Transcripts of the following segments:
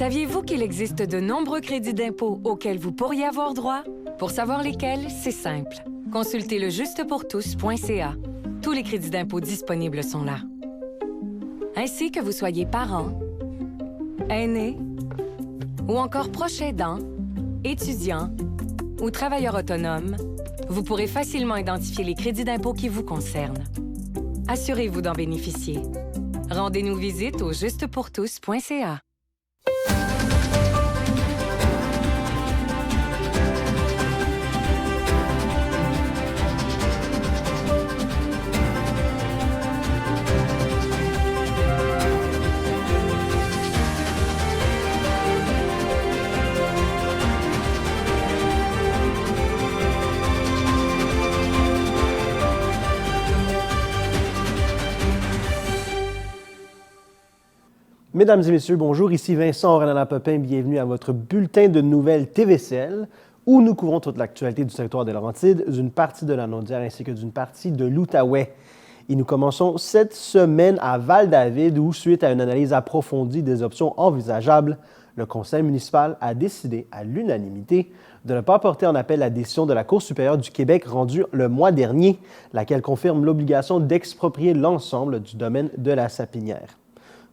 Saviez-vous qu'il existe de nombreux crédits d'impôt auxquels vous pourriez avoir droit? Pour savoir lesquels, c'est simple. Consultez le justepourtous.ca. Tous les crédits d'impôt disponibles sont là. Ainsi que vous soyez parent, aîné ou encore proche aidant, étudiant ou travailleur autonome, vous pourrez facilement identifier les crédits d'impôt qui vous concernent. Assurez-vous d'en bénéficier. Rendez-nous visite au justepourtous.ca. Mesdames et messieurs, bonjour, ici Vincent Orellana-Popin, bienvenue à votre bulletin de nouvelles TVCL, où nous couvrons toute l'actualité du territoire des Laurentides, d'une partie de la Naudière ainsi que d'une partie de l'Outaouais. Et nous commençons cette semaine à Val-David, où, suite à une analyse approfondie des options envisageables, le conseil municipal a décidé, à l'unanimité, de ne pas porter en appel la décision de la Cour supérieure du Québec rendue le mois dernier, laquelle confirme l'obligation d'exproprier l'ensemble du domaine de la Sapinière.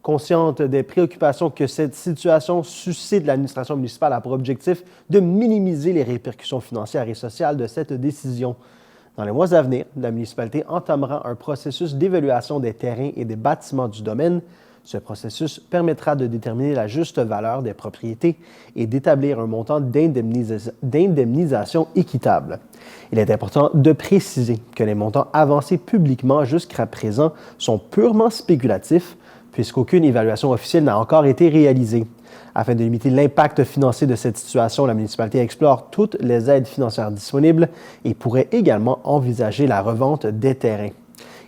Consciente des préoccupations que cette situation suscite, l'administration municipale a pour objectif de minimiser les répercussions financières et sociales de cette décision. Dans les mois à venir, la municipalité entamera un processus d'évaluation des terrains et des bâtiments du domaine. Ce processus permettra de déterminer la juste valeur des propriétés et d'établir un montant d'indemnisation équitable. Il est important de préciser que les montants avancés publiquement jusqu'à présent sont purement spéculatifs, puisqu'aucune évaluation officielle n'a encore été réalisée. Afin de limiter l'impact financier de cette situation, la municipalité explore toutes les aides financières disponibles et pourrait également envisager la revente des terrains.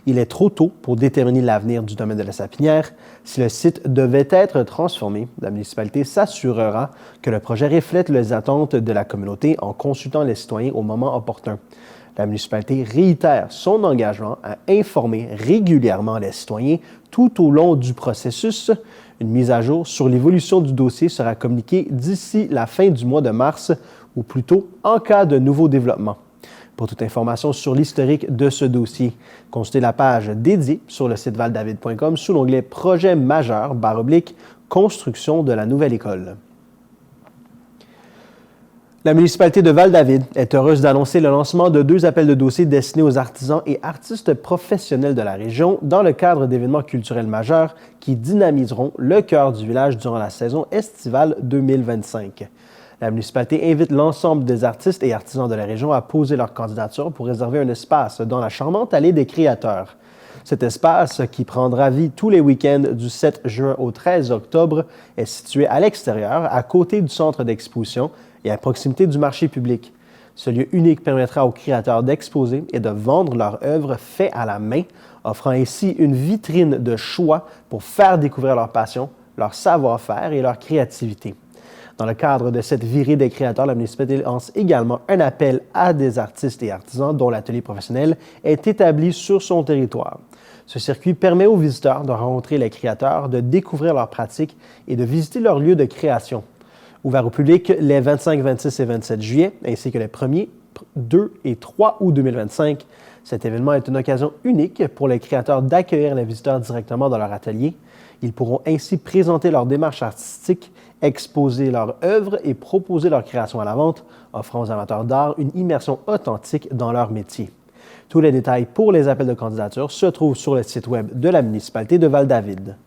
Il est trop tôt pour déterminer l'avenir du domaine de la Sapinière. Si le site devait être transformé, la municipalité s'assurera que le projet reflète les attentes de la communauté en consultant les citoyens au moment opportun. La municipalité réitère son engagement à informer régulièrement les citoyens tout au long du processus. Une mise à jour sur l'évolution du dossier sera communiquée d'ici la fin du mois de mars, ou plutôt en cas de nouveaux développements. Pour toute information sur l'historique de ce dossier, consultez la page dédiée sur le site valdavid.com sous l'onglet « Projet majeur / construction de la nouvelle école ». La municipalité de Val-David est heureuse d'annoncer le lancement de 2 appels de dossiers destinés aux artisans et artistes professionnels de la région dans le cadre d'événements culturels majeurs qui dynamiseront le cœur du village durant la saison estivale 2025. La municipalité invite l'ensemble des artistes et artisans de la région à poser leur candidature pour réserver un espace dans la charmante allée des créateurs. Cet espace, qui prendra vie tous les week-ends du 7 juin au 13 octobre, est situé à l'extérieur, à côté du centre d'exposition et à proximité du marché public. Ce lieu unique permettra aux créateurs d'exposer et de vendre leurs œuvres faites à la main, offrant ainsi une vitrine de choix pour faire découvrir leur passion, leur savoir-faire et leur créativité. Dans le cadre de cette virée des créateurs, la municipalité lance également un appel à des artistes et artisans dont l'atelier professionnel est établi sur son territoire. Ce circuit permet aux visiteurs de rencontrer les créateurs, de découvrir leurs pratiques et de visiter leur lieu de création. Ouvert au public les 25, 26 et 27 juillet, ainsi que les 1er, 2 et 3 août 2025, cet événement est une occasion unique pour les créateurs d'accueillir les visiteurs directement dans leur atelier. Ils pourront ainsi présenter leur démarche artistique, exposer leurs œuvres et proposer leur création à la vente, offrant aux amateurs d'art une immersion authentique dans leur métier. Tous les détails pour les appels de candidature se trouvent sur le site web de la municipalité de Val-David.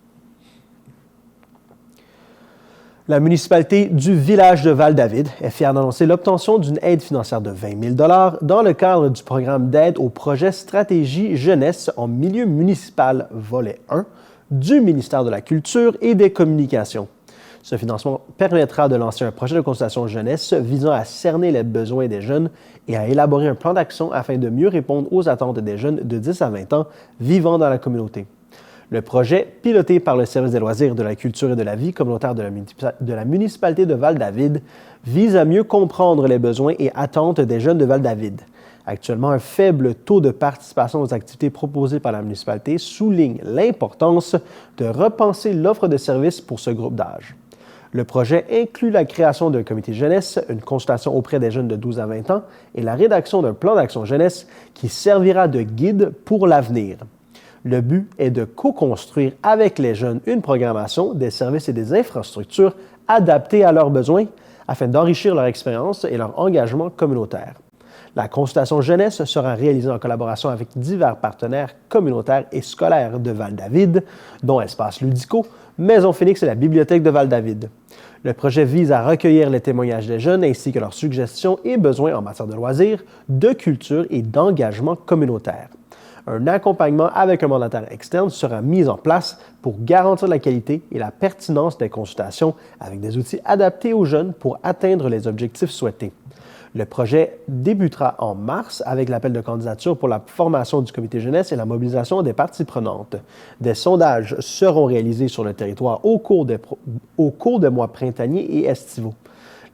La municipalité du village de Val-David est fière d'annoncer l'obtention d'une aide financière de 20 000 $ dans le cadre du programme d'aide au projet Stratégie jeunesse en milieu municipal volet 1 du ministère de la Culture et des Communications. Ce financement permettra de lancer un projet de consultation jeunesse visant à cerner les besoins des jeunes et à élaborer un plan d'action afin de mieux répondre aux attentes des jeunes de 10 à 20 ans vivant dans la communauté. Le projet, piloté par le Service des loisirs, de la culture et de la vie communautaire de la municipalité de Val-David, vise à mieux comprendre les besoins et attentes des jeunes de Val-David. Actuellement, un faible taux de participation aux activités proposées par la municipalité souligne l'importance de repenser l'offre de services pour ce groupe d'âge. Le projet inclut la création d'un comité jeunesse, une consultation auprès des jeunes de 12 à 20 ans et la rédaction d'un plan d'action jeunesse qui servira de guide pour l'avenir. Le but est de co-construire avec les jeunes une programmation, des services et des infrastructures adaptés à leurs besoins afin d'enrichir leur expérience et leur engagement communautaire. La consultation jeunesse sera réalisée en collaboration avec divers partenaires communautaires et scolaires de Val-David, dont Espace Ludico, Maison Phoenix et la Bibliothèque de Val-David. Le projet vise à recueillir les témoignages des jeunes ainsi que leurs suggestions et besoins en matière de loisirs, de culture et d'engagement communautaire. Un accompagnement avec un mandataire externe sera mis en place pour garantir la qualité et la pertinence des consultations avec des outils adaptés aux jeunes pour atteindre les objectifs souhaités. Le projet débutera en mars avec l'appel de candidature pour la formation du comité jeunesse et la mobilisation des parties prenantes. Des sondages seront réalisés sur le territoire au cours des mois printaniers et estivaux.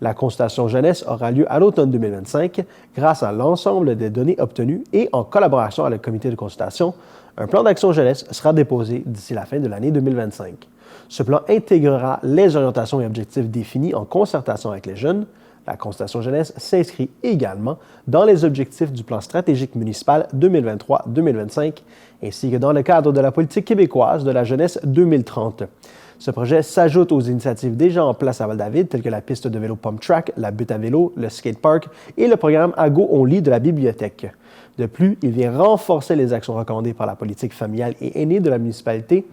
La consultation jeunesse aura lieu à l'automne 2025 grâce à l'ensemble des données obtenues et en collaboration avec le comité de consultation. Un plan d'action jeunesse sera déposé d'ici la fin de l'année 2025. Ce plan intégrera les orientations et objectifs définis en concertation avec les jeunes. La consultation jeunesse s'inscrit également dans les objectifs du plan stratégique municipal 2023-2025 ainsi que dans le cadre de la politique québécoise de la jeunesse 2030. Ce projet s'ajoute aux initiatives déjà en place à Val-David, telles que la piste de vélo Pump Track, la butte à vélo, le skatepark et le programme Ago on lit de la bibliothèque. De plus, il vient renforcer les actions recommandées par la politique familiale et aînée de la municipalité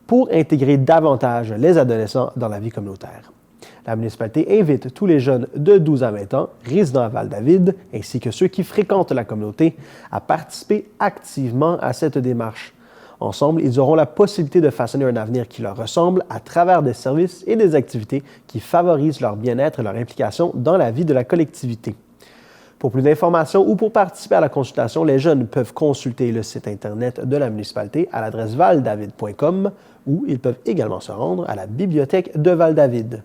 pour intégrer davantage les adolescents dans la vie communautaire. La municipalité invite tous les jeunes de 12 à 20 ans, résidant à Val-David, ainsi que ceux qui fréquentent la communauté, à participer activement à cette démarche. Ensemble, ils auront la possibilité de façonner un avenir qui leur ressemble à travers des services et des activités qui favorisent leur bien-être et leur implication dans la vie de la collectivité. Pour plus d'informations ou pour participer à la consultation, les jeunes peuvent consulter le site Internet de la municipalité à l'adresse valdavid.com ou ils peuvent également se rendre à la bibliothèque de Val-David.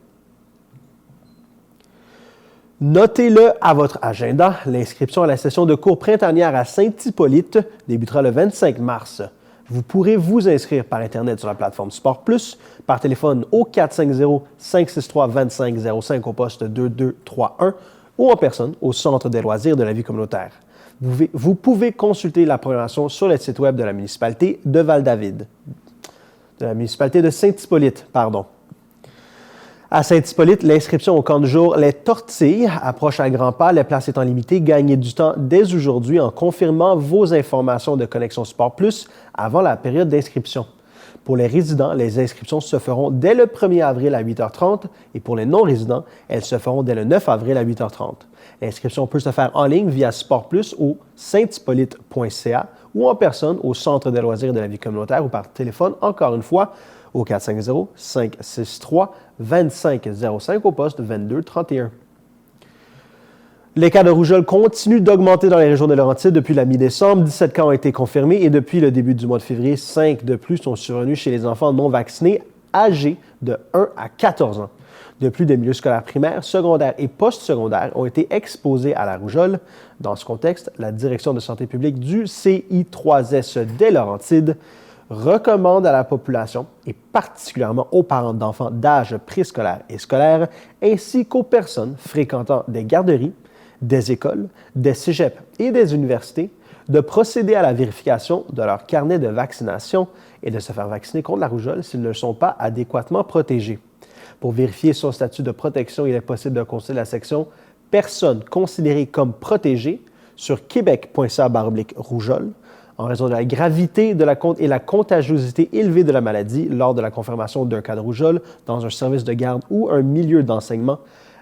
Notez-le à votre agenda, l'inscription à la session de cours printanière à Saint-Hippolyte débutera le 25 mars. Vous pourrez vous inscrire par Internet sur la plateforme Sport Plus, par téléphone au 450-563-2505 au poste 2231 ou en personne au Centre des loisirs de la vie communautaire. Vous pouvez consulter la programmation sur le site web de la municipalité de Val-David, de la municipalité de Saint-Hippolyte, pardon. À Saint-Hippolyte, l'inscription au camp du jour Les Tortilles approche à grands pas, les places étant limitées. Gagnez du temps dès aujourd'hui en confirmant vos informations de Connexion Sport Plus avant la période d'inscription. Pour les résidents, les inscriptions se feront dès le 1er avril à 8h30 et pour les non-résidents, elles se feront dès le 9 avril à 8h30. L'inscription peut se faire en ligne via Sport Plus au sainthippolyte.ca ou en personne au Centre des loisirs de la vie communautaire ou par téléphone, encore une fois, au 450-563-2505 au poste 2231. Les cas de rougeole continuent d'augmenter dans les régions de Laurentides depuis la mi-décembre. 17 cas ont été confirmés et depuis le début du mois de février, 5 de plus sont survenus chez les enfants non vaccinés âgés de 1 à 14 ans. De plus, des milieux scolaires primaires, secondaires et postsecondaires ont été exposés à la rougeole. Dans ce contexte, la Direction de santé publique du CI3S des Laurentides recommande à la population, et particulièrement aux parents d'enfants d'âge préscolaire et scolaire, ainsi qu'aux personnes fréquentant des garderies, des écoles, des cégeps et des universités, de procéder à la vérification de leur carnet de vaccination et de se faire vacciner contre la rougeole s'ils ne sont pas adéquatement protégés. Pour vérifier son statut de protection, il est possible de consulter la section « Personnes considérées comme protégées » sur québec.ca/rougeole. En raison de la gravité et la contagiosité élevée de la maladie lors de la confirmation d'un cas de rougeole dans un service de garde ou un milieu d'enseignement,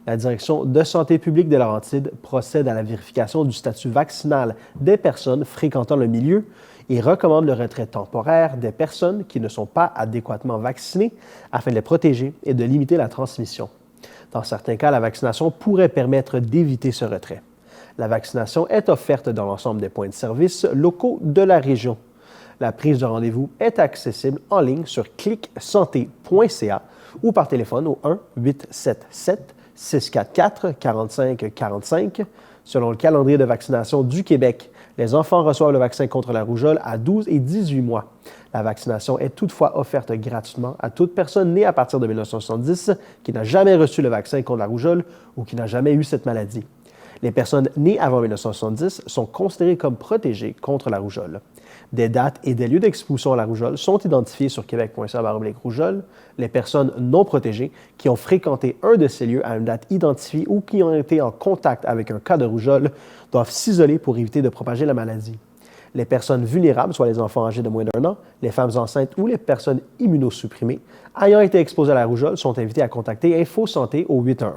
la Direction de santé publique des Laurentides procède à la vérification du statut vaccinal des personnes fréquentant le milieu et recommande le retrait temporaire des personnes qui ne sont pas adéquatement vaccinées afin de les protéger et de limiter la transmission. Dans certains cas, la vaccination pourrait permettre d'éviter ce retrait. La vaccination est offerte dans l'ensemble des points de service locaux de la région. La prise de rendez-vous est accessible en ligne sur clicsanté.ca ou par téléphone au 1-877-644-4545. Selon le calendrier de vaccination du Québec, Les enfants reçoivent le vaccin contre la rougeole à 12 et 18 mois. La vaccination est toutefois offerte gratuitement à toute personne née à partir de 1970 qui n'a jamais reçu le vaccin contre la rougeole ou qui n'a jamais eu cette maladie. Les personnes nées avant 1970 sont considérées comme protégées contre la rougeole. Des dates et des lieux d'exposition à la rougeole sont identifiés sur québec.ca/rougeole. Les personnes non protégées qui ont fréquenté un de ces lieux à une date identifiée ou qui ont été en contact avec un cas de rougeole doivent s'isoler pour éviter de propager la maladie. Les personnes vulnérables, soit les enfants âgés de moins d'1 an, les femmes enceintes ou les personnes immunosupprimées, ayant été exposées à la rougeole, sont invitées à contacter Info Santé au 811.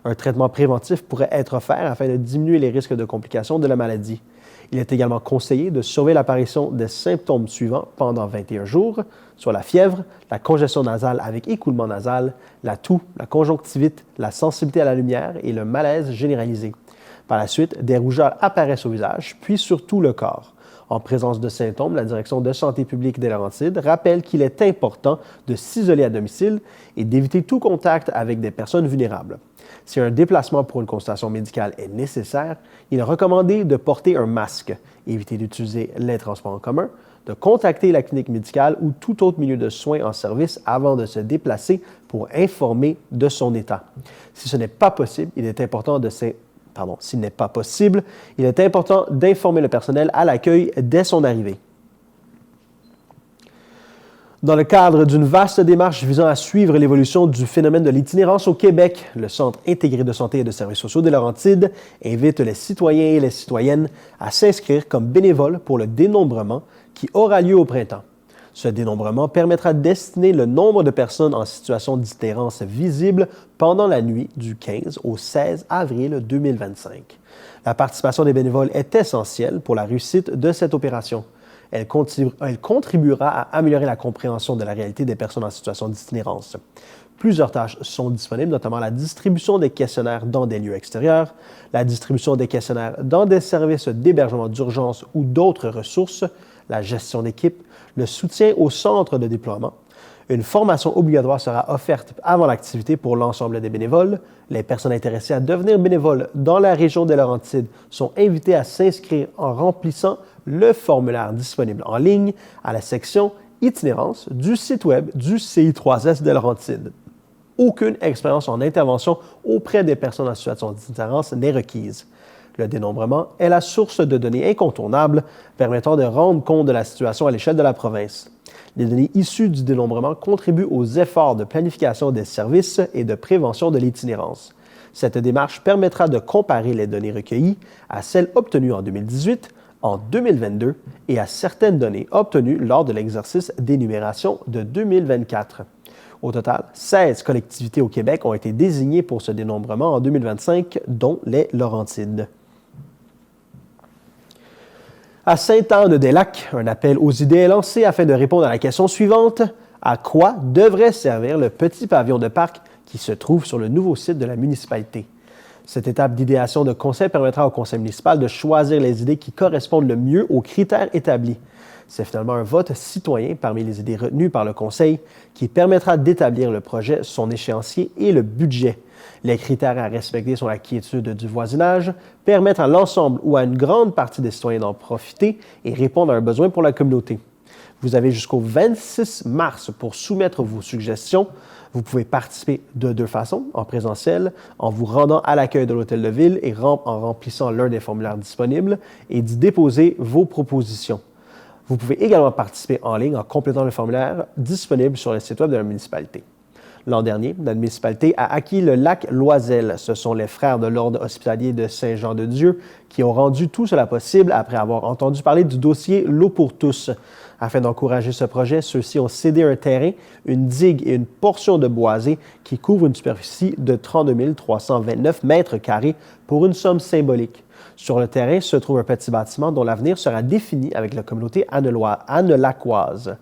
Un traitement préventif pourrait être offert afin de diminuer les risques de complications de la maladie. Il est également conseillé de surveiller l'apparition des symptômes suivants pendant 21 jours, soit la fièvre, la congestion nasale avec écoulement nasal, la toux, la conjonctivite, la sensibilité à la lumière et le malaise généralisé. Par la suite, des rougeurs apparaissent au visage, puis sur tout le corps. En présence de symptômes, la Direction de santé publique des Laurentides rappelle qu'il est important de s'isoler à domicile et d'éviter tout contact avec des personnes vulnérables. Si un déplacement pour une consultation médicale est nécessaire, il est recommandé de porter un masque, éviter d'utiliser les transports en commun, de contacter la clinique médicale ou tout autre milieu de soins en service avant de se déplacer pour informer de son état. Si ce n'est pas possible, s'il n'est pas possible, il est important d'informer le personnel à l'accueil dès son arrivée. Dans le cadre d'une vaste démarche visant à suivre l'évolution du phénomène de l'itinérance au Québec, le Centre intégré de santé et de services sociaux des Laurentides invite les citoyens et les citoyennes à s'inscrire comme bénévoles pour le dénombrement qui aura lieu au printemps. Ce dénombrement permettra d'estimer le nombre de personnes en situation d'itinérance visible pendant la nuit du 15 au 16 avril 2025. La participation des bénévoles est essentielle pour la réussite de cette opération. Elle contribuera à améliorer la compréhension de la réalité des personnes en situation d'itinérance. Plusieurs tâches sont disponibles, notamment la distribution des questionnaires dans des lieux extérieurs, la distribution des questionnaires dans des services d'hébergement d'urgence ou d'autres ressources, la gestion d'équipe, le soutien au centre de déploiement. Une formation obligatoire sera offerte avant l'activité pour l'ensemble des bénévoles. Les personnes intéressées à devenir bénévoles dans la région des Laurentides sont invitées à s'inscrire en remplissant le formulaire disponible en ligne à la section Itinérance du site web du CI3S des Laurentides. Aucune expérience en intervention auprès des personnes en situation d'itinérance n'est requise. Le dénombrement est la source de données incontournables permettant de rendre compte de la situation à l'échelle de la province. Les données issues du dénombrement contribuent aux efforts de planification des services et de prévention de l'itinérance. Cette démarche permettra de comparer les données recueillies à celles obtenues en 2018, en 2022 et à certaines données obtenues lors de l'exercice d'énumération de 2024. Au total, 16 collectivités au Québec ont été désignées pour ce dénombrement en 2025, dont les Laurentides. À Sainte-Anne-des-Lacs, un appel aux idées est lancé afin de répondre à la question suivante. À quoi devrait servir le petit pavillon de parc qui se trouve sur le nouveau site de la municipalité? Cette étape d'idéation de conseil permettra au conseil municipal de choisir les idées qui correspondent le mieux aux critères établis. C'est finalement un vote citoyen parmi les idées retenues par le conseil qui permettra d'établir le projet, son échéancier et le budget. Les critères à respecter sont la quiétude du voisinage, permettre à l'ensemble ou à une grande partie des citoyens d'en profiter et répondre à un besoin pour la communauté. Vous avez jusqu'au 26 mars pour soumettre vos suggestions. Vous pouvez participer de deux façons, en présentiel, en vous rendant à l'accueil de l'Hôtel de Ville et en remplissant l'un des formulaires disponibles et d'y déposer vos propositions. Vous pouvez également participer en ligne en complétant le formulaire disponible sur le site web de la municipalité. L'an dernier, la municipalité a acquis le lac Loisel. Ce sont les frères de l'Ordre hospitalier de Saint-Jean-de-Dieu qui ont rendu tout cela possible après avoir entendu parler du dossier L'eau pour tous. Afin d'encourager ce projet, ceux-ci ont cédé un terrain, une digue et une portion de boisée qui couvrent une superficie de 32 329 mètres carrés pour une somme symbolique. Sur le terrain se trouve un petit bâtiment dont l'avenir sera défini avec la communauté annelacoise.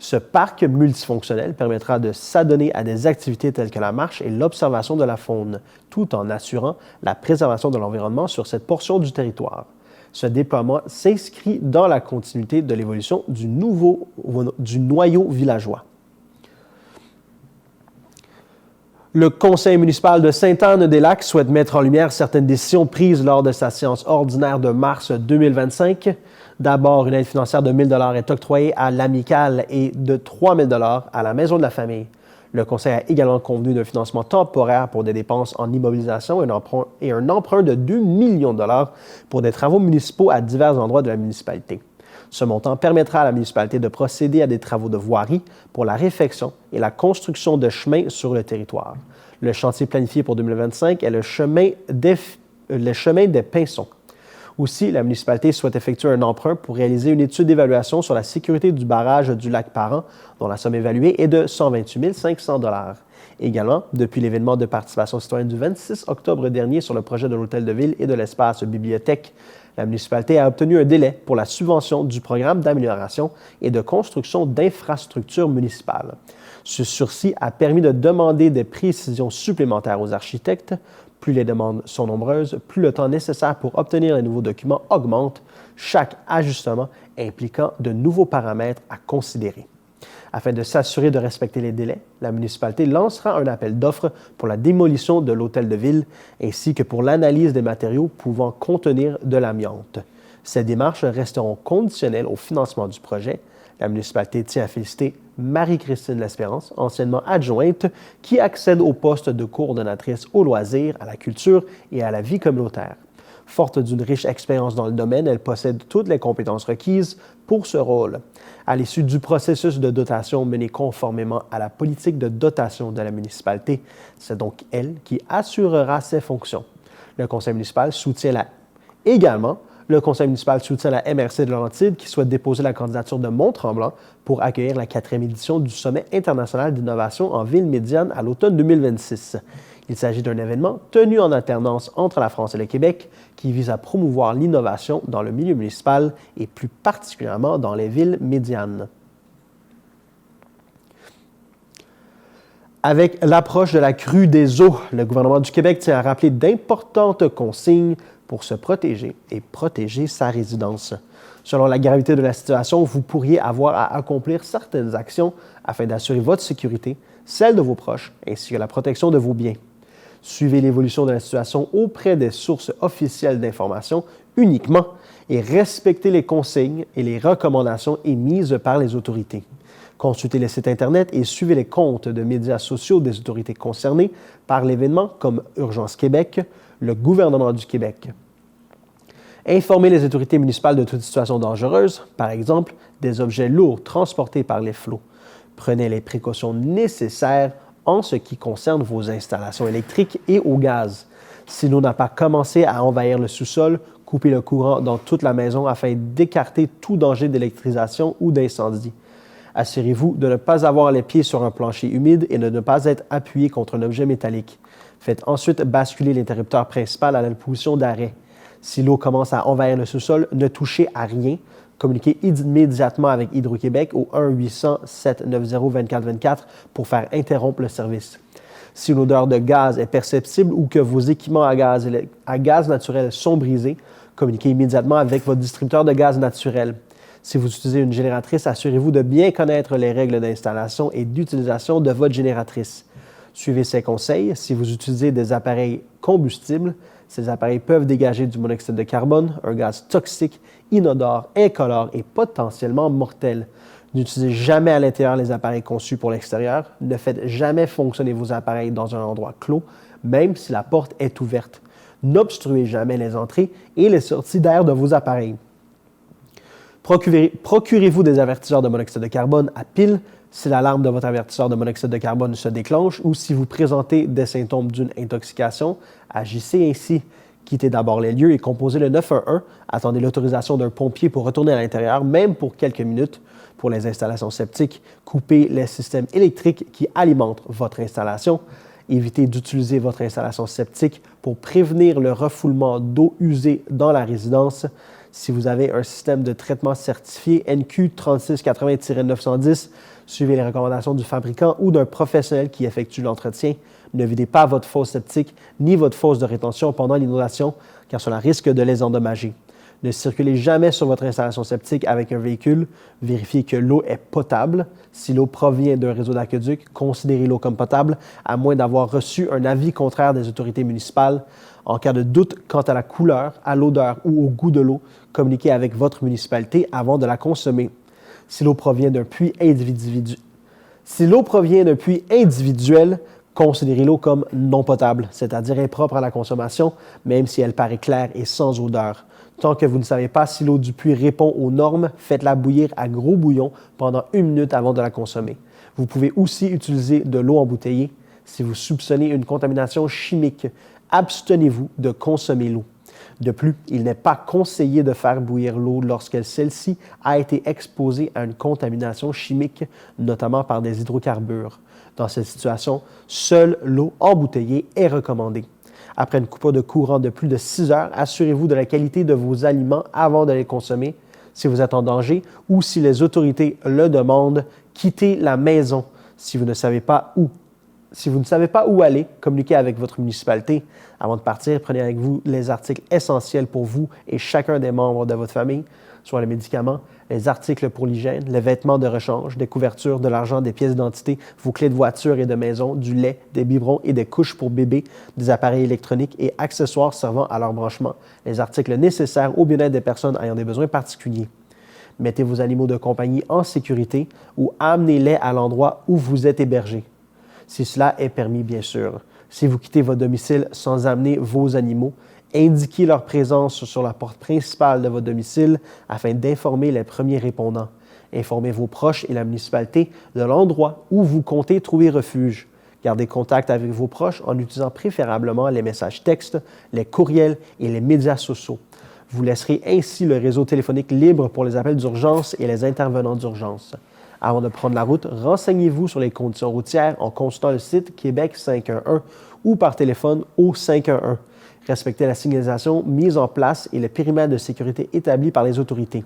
Ce parc multifonctionnel permettra de s'adonner à des activités telles que la marche et l'observation de la faune, tout en assurant la préservation de l'environnement sur cette portion du territoire. Ce déploiement s'inscrit dans la continuité de l'évolution du noyau villageois. Le conseil municipal de Sainte-Anne-des-Lacs souhaite mettre en lumière certaines décisions prises lors de sa séance ordinaire de mars 2025. D'abord, une aide financière de 1 000 est octroyée à l'Amicale et de 3 000 à la Maison de la famille. Le conseil a également convenu d'un financement temporaire pour des dépenses en immobilisation et un emprunt de 2 millions de dollars pour des travaux municipaux à divers endroits de la municipalité. Ce montant permettra à la municipalité de procéder à des travaux de voirie pour la réfection et la construction de chemins sur le territoire. Le chantier planifié pour 2025 est le chemin des Pinsons. Aussi, la municipalité souhaite effectuer un emprunt pour réaliser une étude d'évaluation sur la sécurité du barrage du lac Parent, dont la somme évaluée est de 128 500 $. Également, depuis l'événement de participation citoyenne du 26 octobre dernier sur le projet de l'Hôtel de Ville et de l'espace bibliothèque, la municipalité a obtenu un délai pour la subvention du programme d'amélioration et de construction d'infrastructures municipales. Ce sursis a permis de demander des précisions supplémentaires aux architectes. Plus les demandes sont nombreuses, plus le temps nécessaire pour obtenir les nouveaux documents augmente, chaque ajustement impliquant de nouveaux paramètres à considérer. Afin de s'assurer de respecter les délais, la municipalité lancera un appel d'offres pour la démolition de l'hôtel de ville ainsi que pour l'analyse des matériaux pouvant contenir de l'amiante. Ces démarches resteront conditionnelles au financement du projet. La municipalité tient à féliciter Marie-Christine L'Espérance, anciennement adjointe, qui accède au poste de coordonnatrice aux loisirs, à la culture et à la vie communautaire. Forte d'une riche expérience dans le domaine, elle possède toutes les compétences requises pour ce rôle. À l'issue du processus de dotation mené conformément à la politique de dotation de la municipalité, c'est donc elle qui assurera ses fonctions. Le conseil municipal soutient également le conseil municipal soutient la MRC de Laurentides qui souhaite déposer la candidature de Mont-Tremblant pour accueillir la 4e édition du Sommet international d'innovation en ville médiane à l'automne 2026. Il s'agit d'un événement tenu en alternance entre la France et le Québec qui vise à promouvoir l'innovation dans le milieu municipal et plus particulièrement dans les villes médianes. Avec l'approche de la crue des eaux, le gouvernement du Québec tient à rappeler d'importantes consignes pour se protéger et protéger sa résidence. Selon la gravité de la situation, vous pourriez avoir à accomplir certaines actions afin d'assurer votre sécurité, celle de vos proches, ainsi que la protection de vos biens. Suivez l'évolution de la situation auprès des sources officielles d'information uniquement et respectez les consignes et les recommandations émises par les autorités. Consultez les sites Internet et suivez les comptes de médias sociaux des autorités concernées par l'événement comme Urgence Québec, le gouvernement du Québec. Informez les autorités municipales de toute situation dangereuse, par exemple des objets lourds transportés par les flots. Prenez les précautions nécessaires en ce qui concerne vos installations électriques et au gaz. Si l'eau n'a pas commencé à envahir le sous-sol, coupez le courant dans toute la maison afin d'écarter tout danger d'électrisation ou d'incendie. Assurez-vous de ne pas avoir les pieds sur un plancher humide et de ne pas être appuyé contre un objet métallique. Faites ensuite basculer l'interrupteur principal à la position d'arrêt. Si l'eau commence à envahir le sous-sol, ne touchez à rien. Communiquez immédiatement avec Hydro-Québec au 1-800-790-2424 pour faire interrompre le service. Si une odeur de gaz est perceptible ou que vos équipements à gaz naturel sont brisés, communiquez immédiatement avec votre distributeur de gaz naturel. Si vous utilisez une génératrice, assurez-vous de bien connaître les règles d'installation et d'utilisation de votre génératrice. Suivez ces conseils. Si vous utilisez des appareils combustibles, ces appareils peuvent dégager du monoxyde de carbone, un gaz toxique, inodore, incolore et potentiellement mortel. N'utilisez jamais à l'intérieur les appareils conçus pour l'extérieur. Ne faites jamais fonctionner vos appareils dans un endroit clos, même si la porte est ouverte. N'obstruez jamais les entrées et les sorties d'air de vos appareils. Procurez-vous des avertisseurs de monoxyde de carbone à pile si l'alarme de votre avertisseur de monoxyde de carbone se déclenche ou si vous présentez des symptômes d'une intoxication. Agissez ainsi. Quittez d'abord les lieux et composez le 911. Attendez l'autorisation d'un pompier pour retourner à l'intérieur, même pour quelques minutes. Pour les installations septiques, coupez les systèmes électriques qui alimentent votre installation. Évitez d'utiliser votre installation septique pour prévenir le refoulement d'eau usée dans la résidence. Si vous avez un système de traitement certifié NQ 3680-910, suivez les recommandations du fabricant ou d'un professionnel qui effectue l'entretien. Ne videz pas votre fosse septique ni votre fosse de rétention pendant l'inondation, car cela risque de les endommager. Ne circulez jamais sur votre installation septique avec un véhicule. Vérifiez que l'eau est potable. Si l'eau provient d'un réseau d'aqueduc, considérez l'eau comme potable, à moins d'avoir reçu un avis contraire des autorités municipales. En cas de doute quant à la couleur, à l'odeur ou au goût de l'eau, communiquez avec votre municipalité avant de la consommer. Si l'eau provient d'un puits individuel, considérez l'eau comme non potable, c'est-à-dire impropre à la consommation, même si elle paraît claire et sans odeur. Tant que vous ne savez pas si l'eau du puits répond aux normes, faites-la bouillir à gros bouillon pendant 1 minute avant de la consommer. Vous pouvez aussi utiliser de l'eau embouteillée. Si vous soupçonnez une contamination chimique, abstenez-vous de consommer l'eau. De plus, il n'est pas conseillé de faire bouillir l'eau lorsque celle-ci a été exposée à une contamination chimique, notamment par des hydrocarbures. Dans cette situation, seule l'eau embouteillée est recommandée. Après une coupure de courant de plus de 6 heures, assurez-vous de la qualité de vos aliments avant de les consommer. Si vous êtes en danger ou si les autorités le demandent, quittez la maison. Si vous ne savez pas où aller, communiquez avec votre municipalité. Avant de partir, prenez avec vous les articles essentiels pour vous et chacun des membres de votre famille, soit les médicaments, les articles pour l'hygiène, les vêtements de rechange, des couvertures, de l'argent, des pièces d'identité, vos clés de voiture et de maison, du lait, des biberons et des couches pour bébés, des appareils électroniques et accessoires servant à leur branchement, les articles nécessaires au bien-être des personnes ayant des besoins particuliers. Mettez vos animaux de compagnie en sécurité ou amenez-les à l'endroit où vous êtes hébergé, si cela est permis, bien sûr. Si vous quittez votre domicile sans amener vos animaux, indiquez leur présence sur la porte principale de votre domicile afin d'informer les premiers répondants. Informez vos proches et la municipalité de l'endroit où vous comptez trouver refuge. Gardez contact avec vos proches en utilisant préférablement les messages textes, les courriels et les médias sociaux. Vous laisserez ainsi le réseau téléphonique libre pour les appels d'urgence et les intervenants d'urgence. Avant de prendre la route, renseignez-vous sur les conditions routières en consultant le site Québec 511 ou par téléphone au 511. Respectez la signalisation mise en place et le périmètre de sécurité établi par les autorités.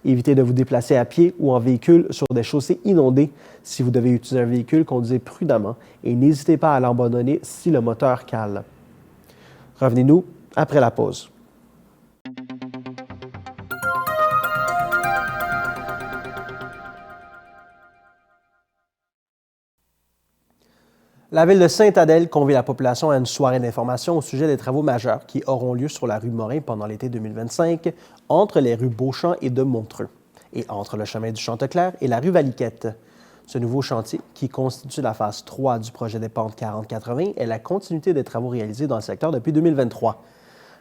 Évitez de vous déplacer à pied ou en véhicule sur des chaussées inondées. Si vous devez utiliser un véhicule, conduisez prudemment et n'hésitez pas à l'abandonner si le moteur cale. Revenez-nous après la pause. La Ville de Sainte-Adèle convie la population à une soirée d'information au sujet des travaux majeurs qui auront lieu sur la rue Morin pendant l'été 2025, entre les rues Beauchamp et de Montreux, et entre le chemin du Chanteclair et la rue Valiquette. Ce nouveau chantier, qui constitue la phase 3 du projet des pentes 40-80, est la continuité des travaux réalisés dans le secteur depuis 2023.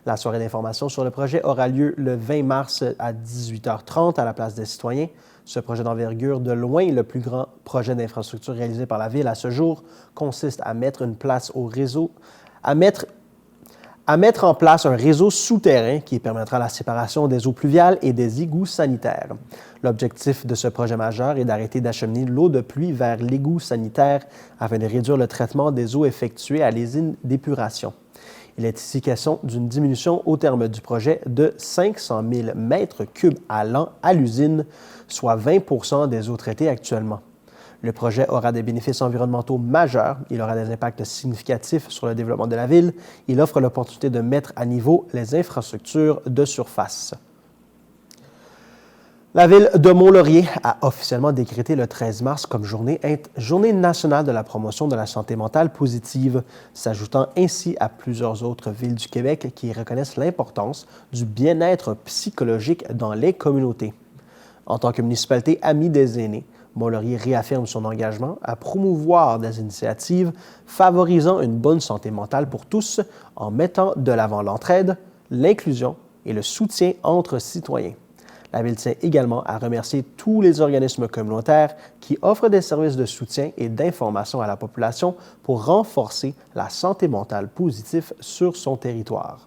La soirée d'information sur le projet aura lieu le 20 mars à 18h30 à la place des citoyens. Ce projet d'envergure, de loin le plus grand projet d'infrastructure réalisé par la Ville à ce jour, consiste à mettre en place un réseau souterrain qui permettra la séparation des eaux pluviales et des égouts sanitaires. L'objectif de ce projet majeur est d'arrêter d'acheminer l'eau de pluie vers l'égout sanitaire afin de réduire le traitement des eaux effectuées à l'usine d'épuration. Il est ici question d'une diminution au terme du projet de 500 000 mètres cubes à l'an à l'usine, soit 20 des eaux traitées actuellement. Le projet aura des bénéfices environnementaux majeurs. Il aura des impacts significatifs sur le développement de la ville. Il offre l'opportunité de mettre à niveau les infrastructures de surface. La Ville de Mont-Laurier a officiellement décrété le 13 mars comme journée nationale de la promotion de la santé mentale positive, s'ajoutant ainsi à plusieurs autres villes du Québec qui reconnaissent l'importance du bien-être psychologique dans les communautés. En tant que municipalité amie des aînés, Mont-Laurier réaffirme son engagement à promouvoir des initiatives favorisant une bonne santé mentale pour tous en mettant de l'avant l'entraide, l'inclusion et le soutien entre citoyens. La Ville tient également à remercier tous les organismes communautaires qui offrent des services de soutien et d'information à la population pour renforcer la santé mentale positive sur son territoire.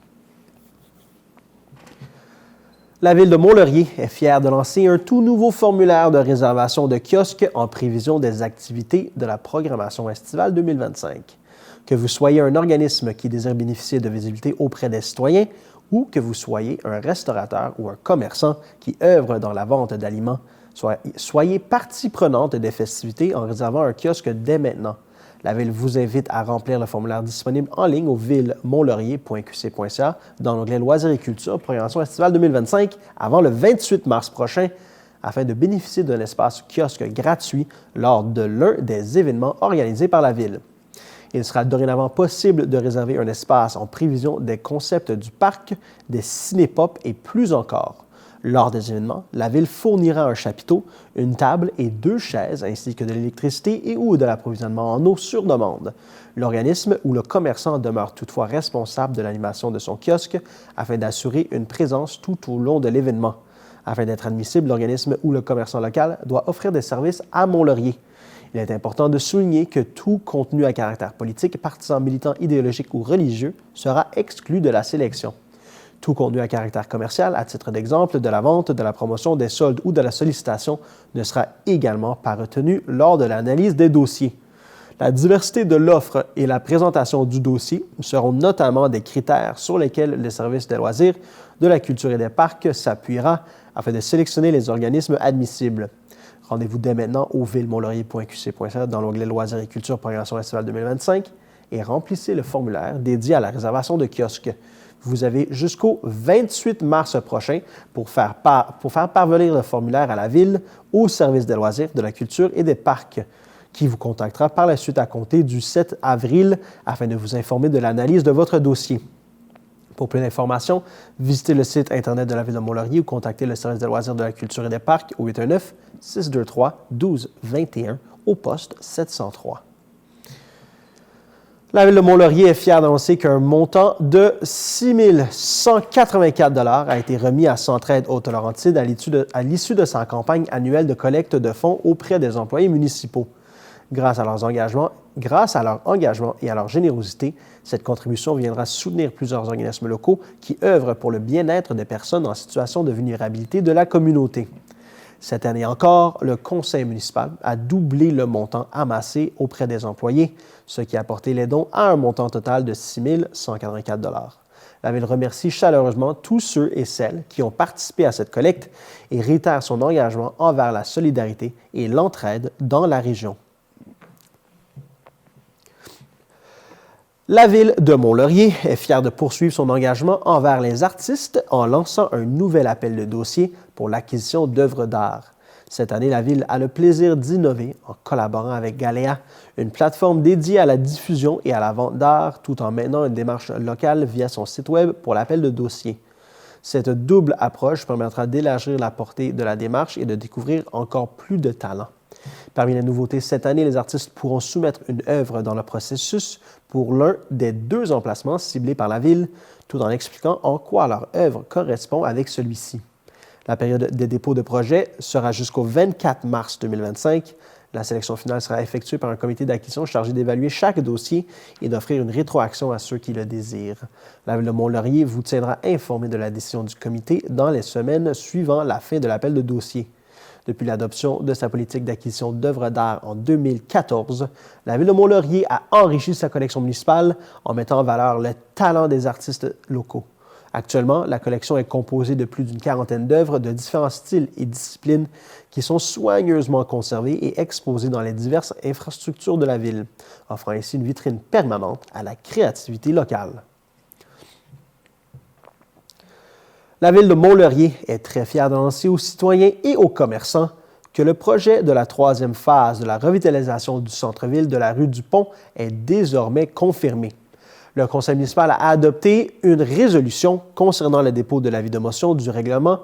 La Ville de Mont-Laurier est fière de lancer un tout nouveau formulaire de réservation de kiosques en prévision des activités de la programmation estivale 2025. Que vous soyez un organisme qui désire bénéficier de visibilité auprès des citoyens ou que vous soyez un restaurateur ou un commerçant qui œuvre dans la vente d'aliments, soyez partie prenante des festivités en réservant un kiosque dès maintenant. La Ville vous invite à remplir le formulaire disponible en ligne au ville-mont-laurier.qc.ca dans l'onglet Loisirs et culture, programmation estivale 2025, avant le 28 mars prochain, afin de bénéficier d'un espace kiosque gratuit lors de l'un des événements organisés par la Ville. Il sera dorénavant possible de réserver un espace en prévision des concepts du parc, des cinépop et plus encore. Lors des événements, la Ville fournira un chapiteau, une table et 2 chaises, ainsi que de l'électricité et ou de l'approvisionnement en eau sur demande. L'organisme ou le commerçant demeure toutefois responsable de l'animation de son kiosque afin d'assurer une présence tout au long de l'événement. Afin d'être admissible, l'organisme ou le commerçant local doit offrir des services à Mont-Laurier. Il est important de souligner que tout contenu à caractère politique, partisan, militant, idéologique ou religieux sera exclu de la sélection. Tout contenu à caractère commercial, à titre d'exemple, de la vente, de la promotion, des soldes ou de la sollicitation, ne sera également pas retenu lors de l'analyse des dossiers. La diversité de l'offre et la présentation du dossier seront notamment des critères sur lesquels le service des loisirs, de la culture et des parcs s'appuiera afin de sélectionner les organismes admissibles. Rendez-vous dès maintenant au ville-mont-laurier.qc.ca dans l'onglet Loisirs et culture, programmation estivale 2025 et remplissez le formulaire dédié à la réservation de kiosques. Vous avez jusqu'au 28 mars prochain pour faire parvenir le formulaire à la Ville, au service des loisirs, de la culture et des parcs, qui vous contactera par la suite à compter du 7 avril afin de vous informer de l'analyse de votre dossier. Pour plus d'informations, visitez le site Internet de la Ville de Mont-Laurier ou contactez le service des loisirs, de la culture et des parcs au 819-623-1221 au poste 703. La Ville de Mont-Laurier est fière d'annoncer qu'un montant de 6 184 $ a été remis à Centraide Haute-Laurentide à l'issue de sa campagne annuelle de collecte de fonds auprès des employés municipaux. Grâce à leur engagement et à leur générosité, cette contribution viendra soutenir plusieurs organismes locaux qui œuvrent pour le bien-être des personnes en situation de vulnérabilité de la communauté. Cette année encore, le conseil municipal a doublé le montant amassé auprès des employés, ce qui a porté les dons à un montant total de 6 184 $. La Ville remercie chaleureusement tous ceux et celles qui ont participé à cette collecte et réitère son engagement envers la solidarité et l'entraide dans la région. La Ville de Mont-Laurier est fière de poursuivre son engagement envers les artistes en lançant un nouvel appel de dossier pour l'acquisition d'œuvres d'art. Cette année, la Ville a le plaisir d'innover en collaborant avec Galéa, une plateforme dédiée à la diffusion et à la vente d'art, tout en menant une démarche locale via son site Web pour l'appel de dossier. Cette double approche permettra d'élargir la portée de la démarche et de découvrir encore plus de talents. Parmi les nouveautés cette année, les artistes pourront soumettre une œuvre dans le processus pour l'un des 2 emplacements ciblés par la Ville, tout en expliquant en quoi leur œuvre correspond avec celui-ci. La période des dépôts de projets sera jusqu'au 24 mars 2025. La sélection finale sera effectuée par un comité d'acquisition chargé d'évaluer chaque dossier et d'offrir une rétroaction à ceux qui le désirent. La Ville de Mont-Laurier vous tiendra informé de la décision du comité dans les semaines suivant la fin de l'appel de dossier. Depuis l'adoption de sa politique d'acquisition d'œuvres d'art en 2014, la Ville de Mont-Laurier a enrichi sa collection municipale en mettant en valeur le talent des artistes locaux. Actuellement, la collection est composée de plus d'une quarantaine d'œuvres de différents styles et disciplines qui sont soigneusement conservées et exposées dans les diverses infrastructures de la Ville, offrant ainsi une vitrine permanente à la créativité locale. La Ville de Mont-Laurier est très fière d'annoncer aux citoyens et aux commerçants que le projet de la 3e phase de la revitalisation du centre-ville de la rue du Pont est désormais confirmé. Le conseil municipal a adopté une résolution concernant le dépôt de l'avis de motion du règlement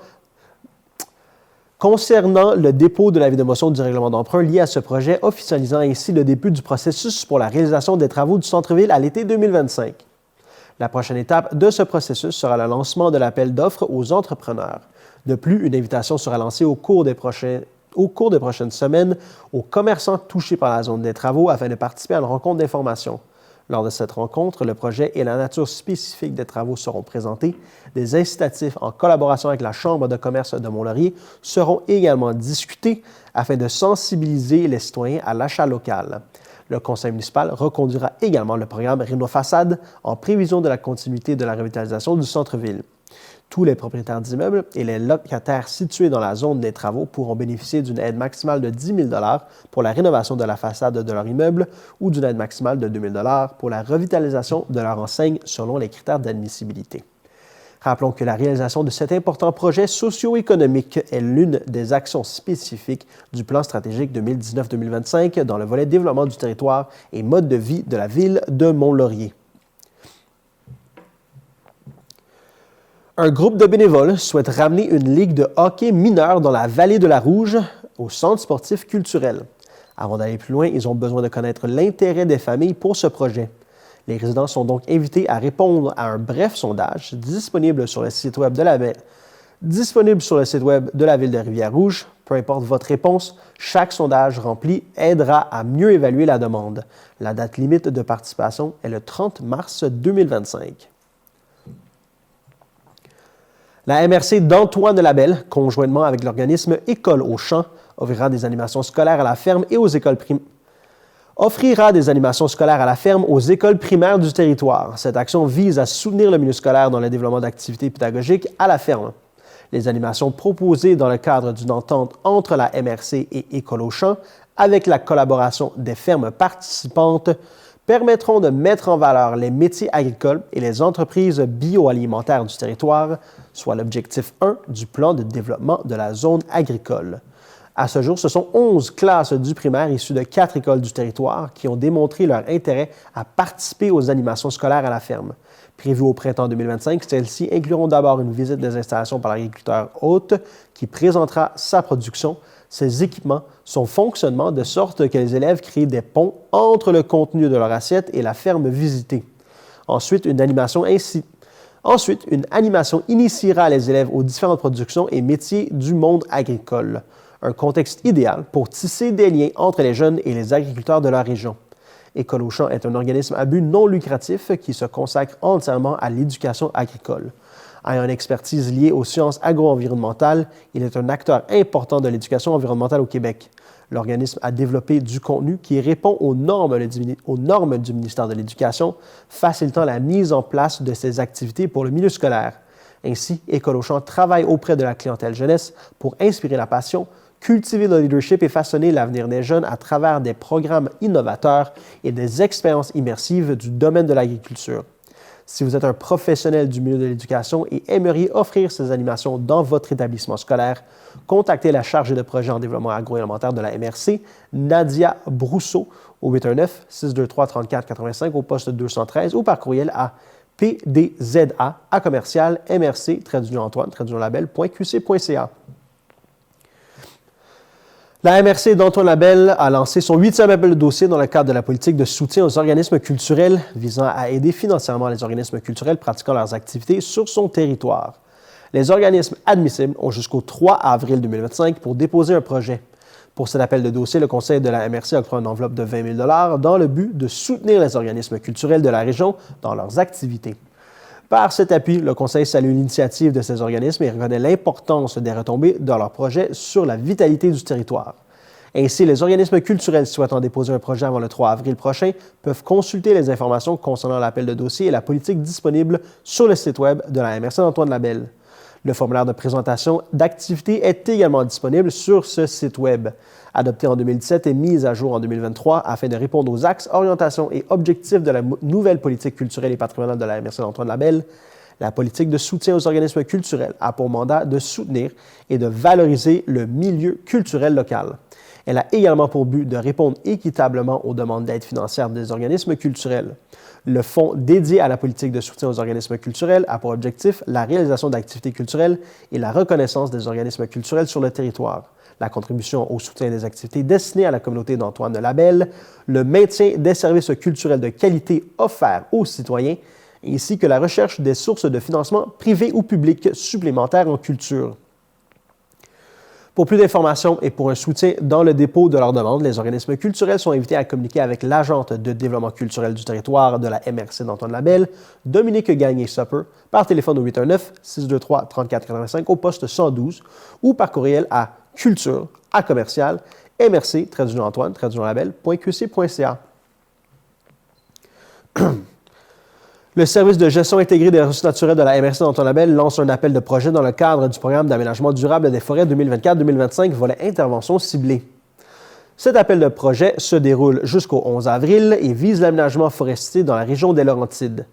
d'emprunt lié à ce projet, officialisant ainsi le début du processus pour la réalisation des travaux du centre-ville à l'été 2025. La prochaine étape de ce processus sera le lancement de l'appel d'offres aux entrepreneurs. De plus, une invitation sera lancée au cours des prochaines semaines aux commerçants touchés par la zone des travaux afin de participer à une rencontre d'information. Lors de cette rencontre, le projet et la nature spécifique des travaux seront présentés. Des incitatifs en collaboration avec la Chambre de commerce de Mont-Laurier seront également discutés afin de sensibiliser les citoyens à l'achat local. Le conseil municipal reconduira également le programme Réno-Façade en prévision de la continuité de la revitalisation du centre-ville. Tous les propriétaires d'immeubles et les locataires situés dans la zone des travaux pourront bénéficier d'une aide maximale de 10 000 $ pour la rénovation de la façade de leur immeuble ou d'une aide maximale de 2 000 $ pour la revitalisation de leur enseigne selon les critères d'admissibilité. Rappelons que la réalisation de cet important projet socio-économique est l'une des actions spécifiques du plan stratégique 2019-2025 dans le volet développement du territoire et mode de vie de la ville de Mont-Laurier. Un groupe de bénévoles souhaite ramener une ligue de hockey mineur dans la vallée de la Rouge au centre sportif culturel. Avant d'aller plus loin, ils ont besoin de connaître l'intérêt des familles pour ce projet. Les résidents sont donc invités à répondre à un bref sondage disponible sur le site web de la ville de Rivière-Rouge. Peu importe votre réponse, chaque sondage rempli aidera à mieux évaluer la demande. La date limite de participation est le 30 mars 2025. La MRC d'Antoine Labelle, conjointement avec l'organisme École au champ, offrira des animations scolaires à la ferme et aux écoles primaires du territoire. Cette action vise à soutenir le milieu scolaire dans le développement d'activités pédagogiques à la ferme. Les animations proposées dans le cadre d'une entente entre la MRC et École au champ, avec la collaboration des fermes participantes, permettront de mettre en valeur les métiers agricoles et les entreprises bioalimentaires du territoire, soit l'objectif 1 du plan de développement de la zone agricole. À ce jour, ce sont 11 classes du primaire issues de 4 écoles du territoire qui ont démontré leur intérêt à participer aux animations scolaires à la ferme. Prévues au printemps 2025, celles-ci incluront d'abord une visite des installations par l'agriculteur hôte qui présentera sa production, ses équipements, son fonctionnement, de sorte que les élèves créent des ponts entre le contenu de leur assiette et la ferme visitée. Ensuite, une animation initiera les élèves aux différentes productions et métiers du monde agricole. Un contexte idéal pour tisser des liens entre les jeunes et les agriculteurs de leur région. École au champ est un organisme à but non lucratif qui se consacre entièrement à l'éducation agricole. Ayant une expertise liée aux sciences agro-environnementales, il est un acteur important de l'éducation environnementale au Québec. L'organisme a développé du contenu qui répond aux normes du ministère de l'Éducation, facilitant la mise en place de ces activités pour le milieu scolaire. Ainsi, École au champ travaille auprès de la clientèle jeunesse pour inspirer la passion, cultiver le leadership et façonner l'avenir des jeunes à travers des programmes innovateurs et des expériences immersives du domaine de l'agriculture. Si vous êtes un professionnel du milieu de l'éducation et aimeriez offrir ces animations dans votre établissement scolaire, contactez la chargée de projet en développement agroalimentaire de la MRC, Nadia Brousseau, au 819-623-3485 au poste 213 ou par courriel à pdza@mrc-antoine-label.qc.ca. La MRC d'Antoine Labelle a lancé son 8e appel de dossier dans le cadre de la politique de soutien aux organismes culturels visant à aider financièrement les organismes culturels pratiquant leurs activités sur son territoire. Les organismes admissibles ont jusqu'au 3 avril 2025 pour déposer un projet. Pour cet appel de dossier, le conseil de la MRC octroie une enveloppe de 20 000 $ dans le but de soutenir les organismes culturels de la région dans leurs activités. Par cet appui, le Conseil salue l'initiative de ces organismes et reconnaît l'importance des retombées de leurs projets sur la vitalité du territoire. Ainsi, les organismes culturels souhaitant déposer un projet avant le 3 avril prochain peuvent consulter les informations concernant l'appel de dossier et la politique disponible sur le site web de la MRC d'Antoine Labelle. Le formulaire de présentation d'activité est également disponible sur ce site web. Adopté en 2017 et mis à jour en 2023 afin de répondre aux axes, orientations et objectifs de la nouvelle politique culturelle et patrimoniale de la MRC d'Antoine Labelle, la politique de soutien aux organismes culturels a pour mandat de soutenir et de valoriser le milieu culturel local. Elle a également pour but de répondre équitablement aux demandes d'aide financière des organismes culturels. Le fonds dédié à la politique de soutien aux organismes culturels a pour objectif la réalisation d'activités culturelles et la reconnaissance des organismes culturels sur le territoire, la contribution au soutien des activités destinées à la communauté d'Antoine Labelle, le maintien des services culturels de qualité offerts aux citoyens, ainsi que la recherche des sources de financement privées ou publiques supplémentaires en culture. Pour plus d'informations et pour un soutien dans le dépôt de leurs demandes, les organismes culturels sont invités à communiquer avec l'agente de développement culturel du territoire de la MRC d'Antoine Labelle, Dominique Gagné-Supper, par téléphone au 819-623-3485 au poste 112 ou par courriel à culture@mrc-antoine-label.qc.ca. Le service de gestion intégrée des ressources naturelles de la MRC d'Antonabel lance un appel de projet dans le cadre du programme d'aménagement durable des forêts 2024-2025, volet intervention ciblée. Cet appel de projet se déroule jusqu'au 11 avril et vise l'aménagement forestier dans la région des Laurentides.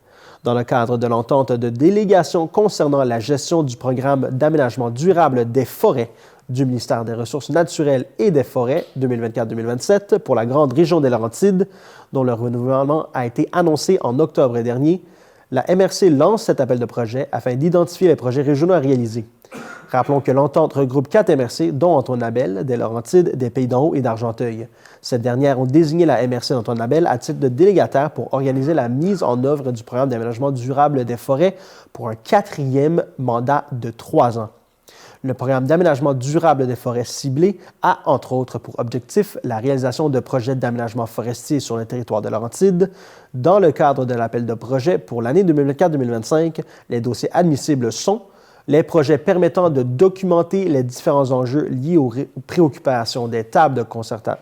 Dans le cadre de l'entente de délégation concernant la gestion du programme d'aménagement durable des forêts du ministère des Ressources naturelles et des forêts 2024-2027 pour la grande région des Laurentides, dont le renouvellement a été annoncé en octobre dernier, la MRC lance cet appel de projet afin d'identifier les projets régionaux à réaliser. Rappelons que l'entente regroupe 4 MRC, dont Antoine-Labelle, des Laurentides, des Pays-d'en-Haut et d'Argenteuil. Ces dernières ont désigné la MRC d'Antoine-Labelle à titre de délégataire pour organiser la mise en œuvre du programme d'aménagement durable des forêts pour un 4e mandat de 3 ans. Le programme d'aménagement durable des forêts ciblées a, entre autres, pour objectif la réalisation de projets d'aménagement forestier sur le territoire de Laurentides. Dans le cadre de l'appel de projet pour l'année 2024-2025, les dossiers admissibles sont les projets permettant de documenter les différents enjeux liés aux préoccupations des tables de concertation.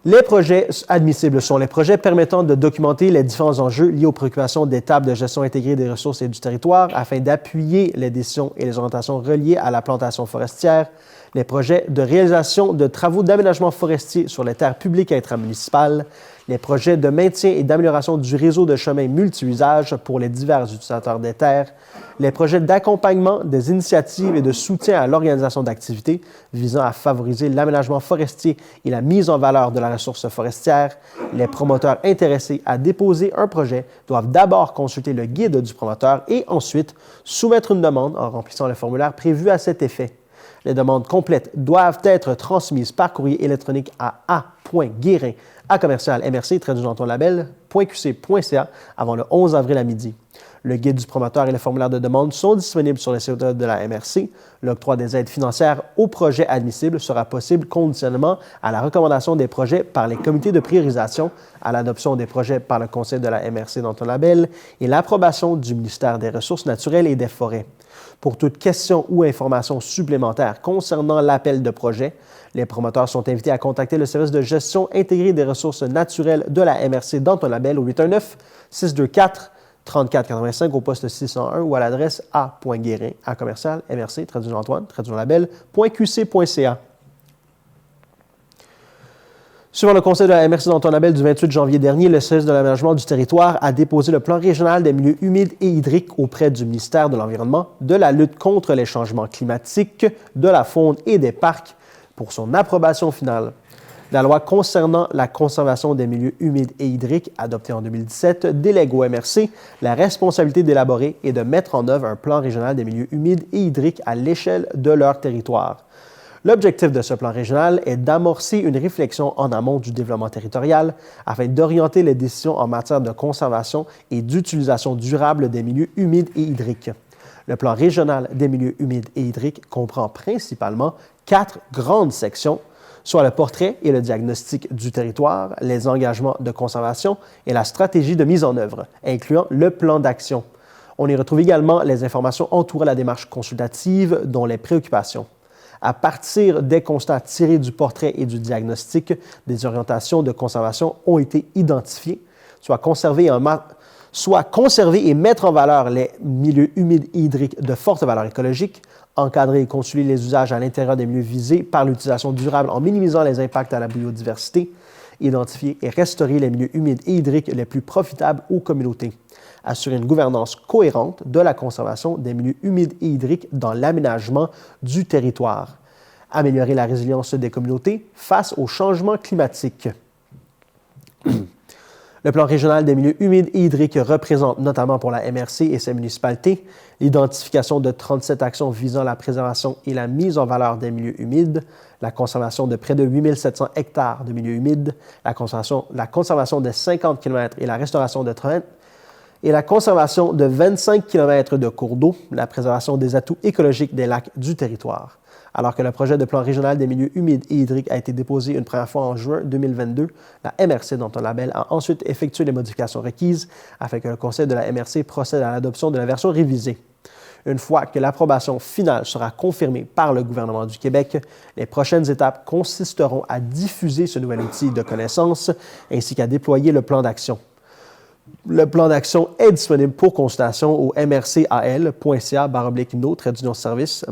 Les projets admissibles sont les projets permettant de documenter les différents enjeux liés aux préoccupations des tables de gestion intégrée des ressources et du territoire afin d'appuyer les décisions et les orientations reliées à la plantation forestière, les projets de réalisation de travaux d'aménagement forestier sur les terres publiques intramunicipales, les projets de maintien et d'amélioration du réseau de chemins multi-usages pour les divers utilisateurs des terres, les projets d'accompagnement des initiatives et de soutien à l'organisation d'activités visant à favoriser l'aménagement forestier et la mise en valeur de la ressource forestière. Les promoteurs intéressés à déposer un projet doivent d'abord consulter le guide du promoteur et ensuite soumettre une demande en remplissant le formulaire prévu à cet effet. Les demandes complètes doivent être transmises par courrier électronique à a.guérin@mrc-label.qc.ca avant le 11 avril à midi. Le guide du promoteur et le formulaire de demande sont disponibles sur le site web de la MRC. L'octroi des aides financières aux projets admissibles sera possible conditionnellement à la recommandation des projets par les comités de priorisation, à l'adoption des projets par le conseil de la MRC d'Antonabel et l'approbation du ministère des Ressources naturelles et des forêts. Pour toute question ou information supplémentaire concernant l'appel de projet, les promoteurs sont invités à contacter le service de gestion intégrée des ressources naturelles de la MRC d'Antonabel au 819-624-3485 au poste 601 ou à l'adresse a.guérin@mrc-mrc-label.qc.ca. Suivant le conseil de la MRC d'Antonabel du 28 janvier dernier, le service de l'aménagement du territoire a déposé le plan régional des milieux humides et hydriques auprès du ministère de l'Environnement, de la lutte contre les changements climatiques, de la faune et des parcs pour son approbation finale. La loi concernant la conservation des milieux humides et hydriques, adoptée en 2017, délègue au MRC la responsabilité d'élaborer et de mettre en œuvre un plan régional des milieux humides et hydriques à l'échelle de leur territoire. L'objectif de ce plan régional est d'amorcer une réflexion en amont du développement territorial afin d'orienter les décisions en matière de conservation et d'utilisation durable des milieux humides et hydriques. Le plan régional des milieux humides et hydriques comprend principalement 4 grandes sections, soit le portrait et le diagnostic du territoire, les engagements de conservation et la stratégie de mise en œuvre, incluant le plan d'action. On y retrouve également les informations entourant la démarche consultative, dont les préoccupations. À partir des constats tirés du portrait et du diagnostic, des orientations de conservation ont été identifiées, soit conserver et mettre en valeur les milieux humides et hydriques de forte valeur écologique, encadrer et contrôler les usages à l'intérieur des milieux visés par l'utilisation durable en minimisant les impacts à la biodiversité, identifier et restaurer les milieux humides et hydriques les plus profitables aux communautés, assurer une gouvernance cohérente de la conservation des milieux humides et hydriques dans l'aménagement du territoire, améliorer la résilience des communautés face aux changements climatiques. Le plan régional des milieux humides et hydriques représente notamment pour la MRC et ses municipalités l'identification de 37 actions visant la préservation et la mise en valeur des milieux humides, la conservation de près de 8 700 hectares de milieux humides, la conservation de 50 km et la restauration de 30 et la conservation de 25 km de cours d'eau, la préservation des atouts écologiques des lacs du territoire. Alors que le projet de plan régional des milieux humides et hydriques a été déposé une première fois en juin 2022, la MRC d'Antonabel a ensuite effectué les modifications requises afin que le conseil de la MRC procède à l'adoption de la version révisée. Une fois que l'approbation finale sera confirmée par le gouvernement du Québec, les prochaines étapes consisteront à diffuser ce nouvel outil de connaissance ainsi qu'à déployer le plan d'action. Le plan d'action est disponible pour consultation au mrcal.ca/no-service,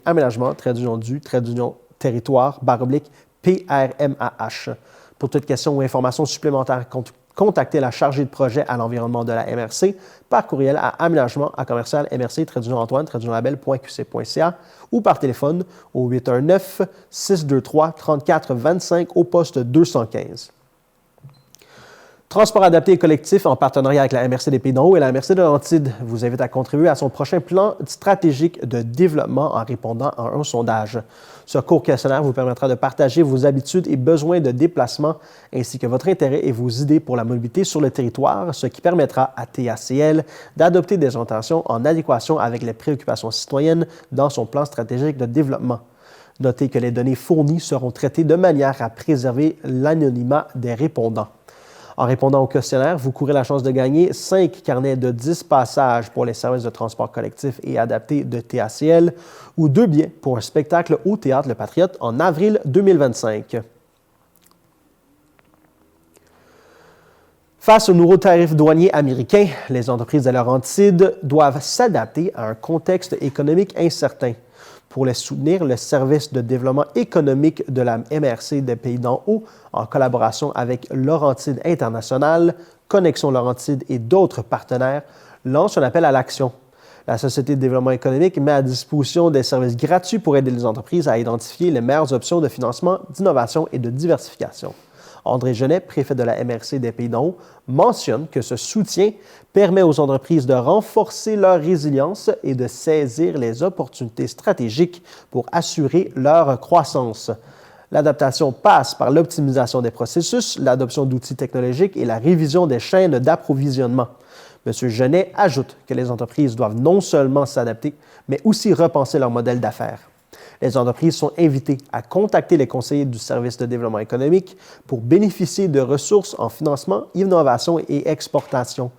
/aménagement, -du-territoire, /PRMAH. Pour toute question ou information supplémentaire, contactez la chargée de projet à l'environnement de la MRC par courriel à aménagement@mrc-antoine-label.qc.ca ou par téléphone au 819-623-3425 au poste 215. Transport adapté et collectif, en partenariat avec la MRC des Pays-d'en-Haut et la MRC de Laurentides, vous invite à contribuer à son prochain plan stratégique de développement en répondant à un sondage. Ce court questionnaire vous permettra de partager vos habitudes et besoins de déplacement, ainsi que votre intérêt et vos idées pour la mobilité sur le territoire, ce qui permettra à TACL d'adopter des orientations en adéquation avec les préoccupations citoyennes dans son plan stratégique de développement. Notez que les données fournies seront traitées de manière à préserver l'anonymat des répondants. En répondant au questionnaire, vous courez la chance de gagner 5 carnets de 10 passages pour les services de transport collectif et adapté de TACL ou 2 billets pour un spectacle au Théâtre Le Patriote en avril 2025. Face aux nouveaux tarifs douaniers américains, les entreprises de Laurentides doivent s'adapter à un contexte économique incertain. Pour les soutenir, le service de développement économique de la MRC des Pays-d'en-Haut, en collaboration avec Laurentides International, Connexion Laurentides et d'autres partenaires, lance un appel à l'action. La Société de développement économique met à disposition des services gratuits pour aider les entreprises à identifier les meilleures options de financement, d'innovation et de diversification. André Genet, préfet de la MRC des Pays-d'en-Haut, mentionne que ce soutien permet aux entreprises de renforcer leur résilience et de saisir les opportunités stratégiques pour assurer leur croissance. L'adaptation passe par l'optimisation des processus, l'adoption d'outils technologiques et la révision des chaînes d'approvisionnement. M. Genet ajoute que les entreprises doivent non seulement s'adapter, mais aussi repenser leur modèle d'affaires. Les entreprises sont invitées à contacter les conseillers du service de développement économique pour bénéficier de ressources en financement, innovation et exportation.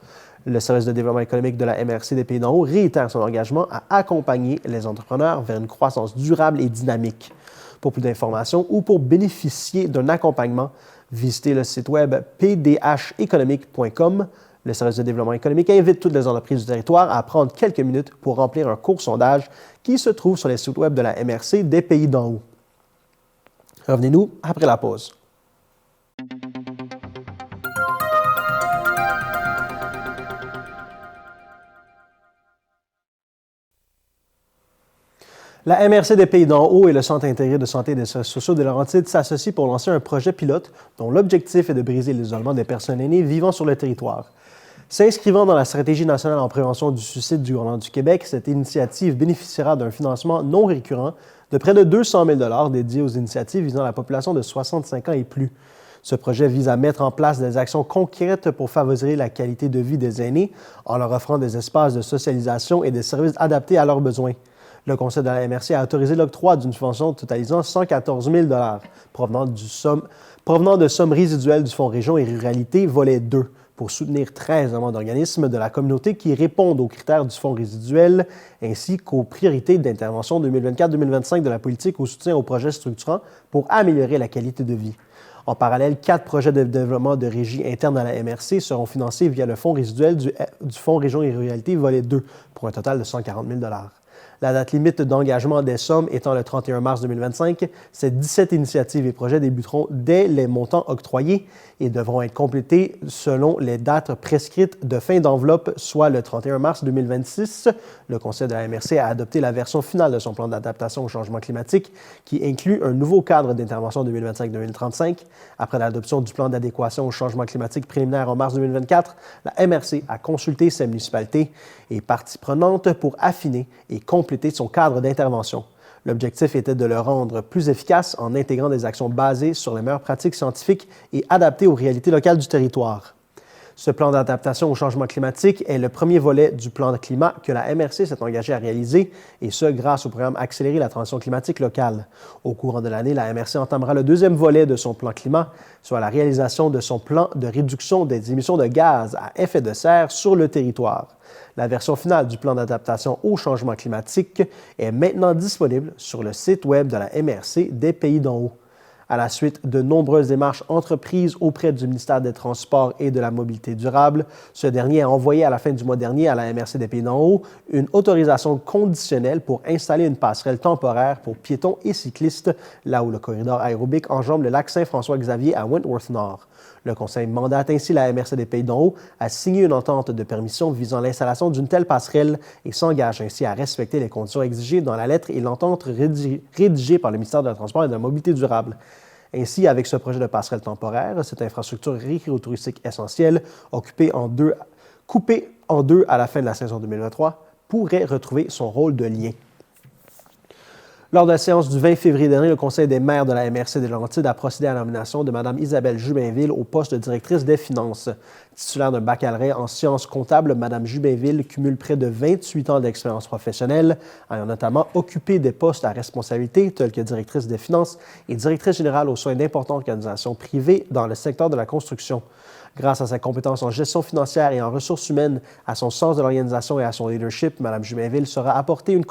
Le service de développement économique de la MRC des Pays-d'en-Haut réitère son engagement à accompagner les entrepreneurs vers une croissance durable et dynamique. Pour plus d'informations ou pour bénéficier d'un accompagnement, visitez le site web pdheconomique.com. Le service de développement économique invite toutes les entreprises du territoire à prendre quelques minutes pour remplir un court sondage qui se trouve sur les sites web de la MRC des Pays-d'en-Haut. Revenez-nous après la pause. La MRC des Pays-d'en-Haut et le Centre intégré de santé et des services sociaux de Laurentides s'associent pour lancer un projet pilote dont l'objectif est de briser l'isolement des personnes aînées vivant sur le territoire. S'inscrivant dans la Stratégie nationale en prévention du suicide du gouvernement du Québec, cette initiative bénéficiera d'un financement non récurrent de près de 200 000 $ dédié aux initiatives visant la population de 65 ans et plus. Ce projet vise à mettre en place des actions concrètes pour favoriser la qualité de vie des aînés en leur offrant des espaces de socialisation et des services adaptés à leurs besoins. Le Conseil de la MRC a autorisé l'octroi d'une subvention totalisant 114 000 $ provenant de sommes résiduelles du Fonds Région et Ruralité, volet 2, pour soutenir 13 demandes d'organismes de la communauté qui répondent aux critères du fonds résiduel ainsi qu'aux priorités d'intervention 2024-2025 de la politique au soutien aux projets structurants pour améliorer la qualité de vie. En parallèle, 4 projets de développement de régie interne à la MRC seront financés via le fonds résiduel du Fonds Région et Ruralité, volet 2, pour un total de 140 000 $. La date limite d'engagement des sommes étant le 31 mars 2025, ces 17 initiatives et projets débuteront dès les montants octroyés et devront être complétés selon les dates prescrites de fin d'enveloppe, soit le 31 mars 2026. Le Conseil de la MRC a adopté la version finale de son plan d'adaptation au changement climatique qui inclut un nouveau cadre d'intervention 2025-2035. Après l'adoption du plan d'adéquation au changement climatique préliminaire en mars 2024, la MRC a consulté ses municipalités et parties prenantes pour affiner et compléter son cadre d'intervention. L'objectif était de le rendre plus efficace en intégrant des actions basées sur les meilleures pratiques scientifiques et adaptées aux réalités locales du territoire. Ce plan d'adaptation au changement climatique est le premier volet du plan de climat que la MRC s'est engagée à réaliser, et ce, grâce au programme Accélérer la transition climatique locale. Au courant de l'année, la MRC entamera le deuxième volet de son plan climat, soit la réalisation de son plan de réduction des émissions de gaz à effet de serre sur le territoire. La version finale du plan d'adaptation au changement climatique est maintenant disponible sur le site web de la MRC des Pays-d'en-Haut. À la suite de nombreuses démarches entreprises auprès du ministère des Transports et de la Mobilité durable, ce dernier a envoyé à la fin du mois dernier à la MRC des Pays d'en Haut une autorisation conditionnelle pour installer une passerelle temporaire pour piétons et cyclistes, là où le corridor aérobique enjambe le lac Saint-François-Xavier à Wentworth-Nord. Le Conseil mandate ainsi la MRC des Pays d'en Haut à signer une entente de permission visant l'installation d'une telle passerelle et s'engage ainsi à respecter les conditions exigées dans la lettre et l'entente rédigée par le ministère de la Transport et de la Mobilité durable. Ainsi, avec ce projet de passerelle temporaire, cette infrastructure récréotouristique essentielle, coupée en deux à la fin de la saison 2023, pourrait retrouver son rôle de lien. Lors de la séance du 20 février dernier, le Conseil des maires de la MRC des Laurentides a procédé à la nomination de Mme Isabelle Jubainville au poste de directrice des finances. Titulaire d'un baccalauréat en sciences comptables, Mme Jubainville cumule près de 28 ans d'expérience professionnelle, ayant notamment occupé des postes à responsabilité tels que directrice des finances et directrice générale au sein d'importantes organisations privées dans le secteur de la construction. Grâce à sa compétence en gestion financière et en ressources humaines, à son sens de l'organisation et à son leadership, Mme Jubainville saura apporter une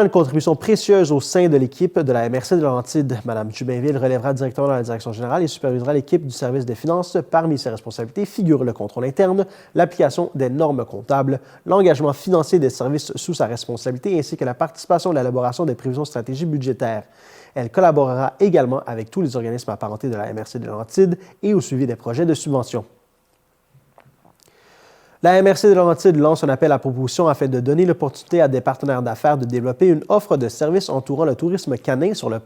contribution précieuse au sein de l'équipe de la MRC de Laurentides. Mme Jubainville relèvera directement dans la direction générale et supervisera l'équipe du service des finances. Parmi ses responsabilités figurent le contrôle interne, l'application des normes comptables, l'engagement financier des services sous sa responsabilité ainsi que la participation à l'élaboration des prévisions de stratégie budgétaire. Elle collaborera également avec tous les organismes apparentés de la MRC de Laurentides et au suivi des projets de subvention. La MRC de Laurentides lance un appel à proposition afin de donner l'opportunité à des partenaires d'affaires de développer une offre de services entourant le tourisme canin sur le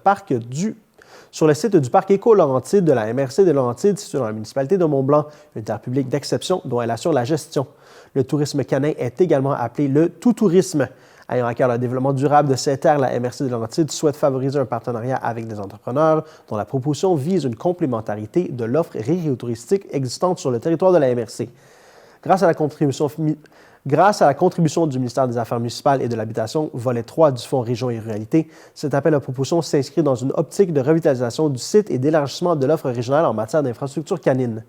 site du parc Éco-Laurentide de la MRC de Laurentides, situé dans la municipalité de Mont-Blanc, une terre publique d'exception dont elle assure la gestion. Le tourisme canin est également appelé le tout-tourisme. Ayant à cœur le développement durable de ces terres, la MRC de Laurentides souhaite favoriser un partenariat avec des entrepreneurs dont la proposition vise une complémentarité de l'offre récréotouristique existante sur le territoire de la MRC. Grâce à la contribution du ministère des Affaires municipales et de l'Habitation, volet 3 du Fonds Région et Ruralité, cet appel à proposition s'inscrit dans une optique de revitalisation du site et d'élargissement de l'offre régionale en matière d'infrastructures canines.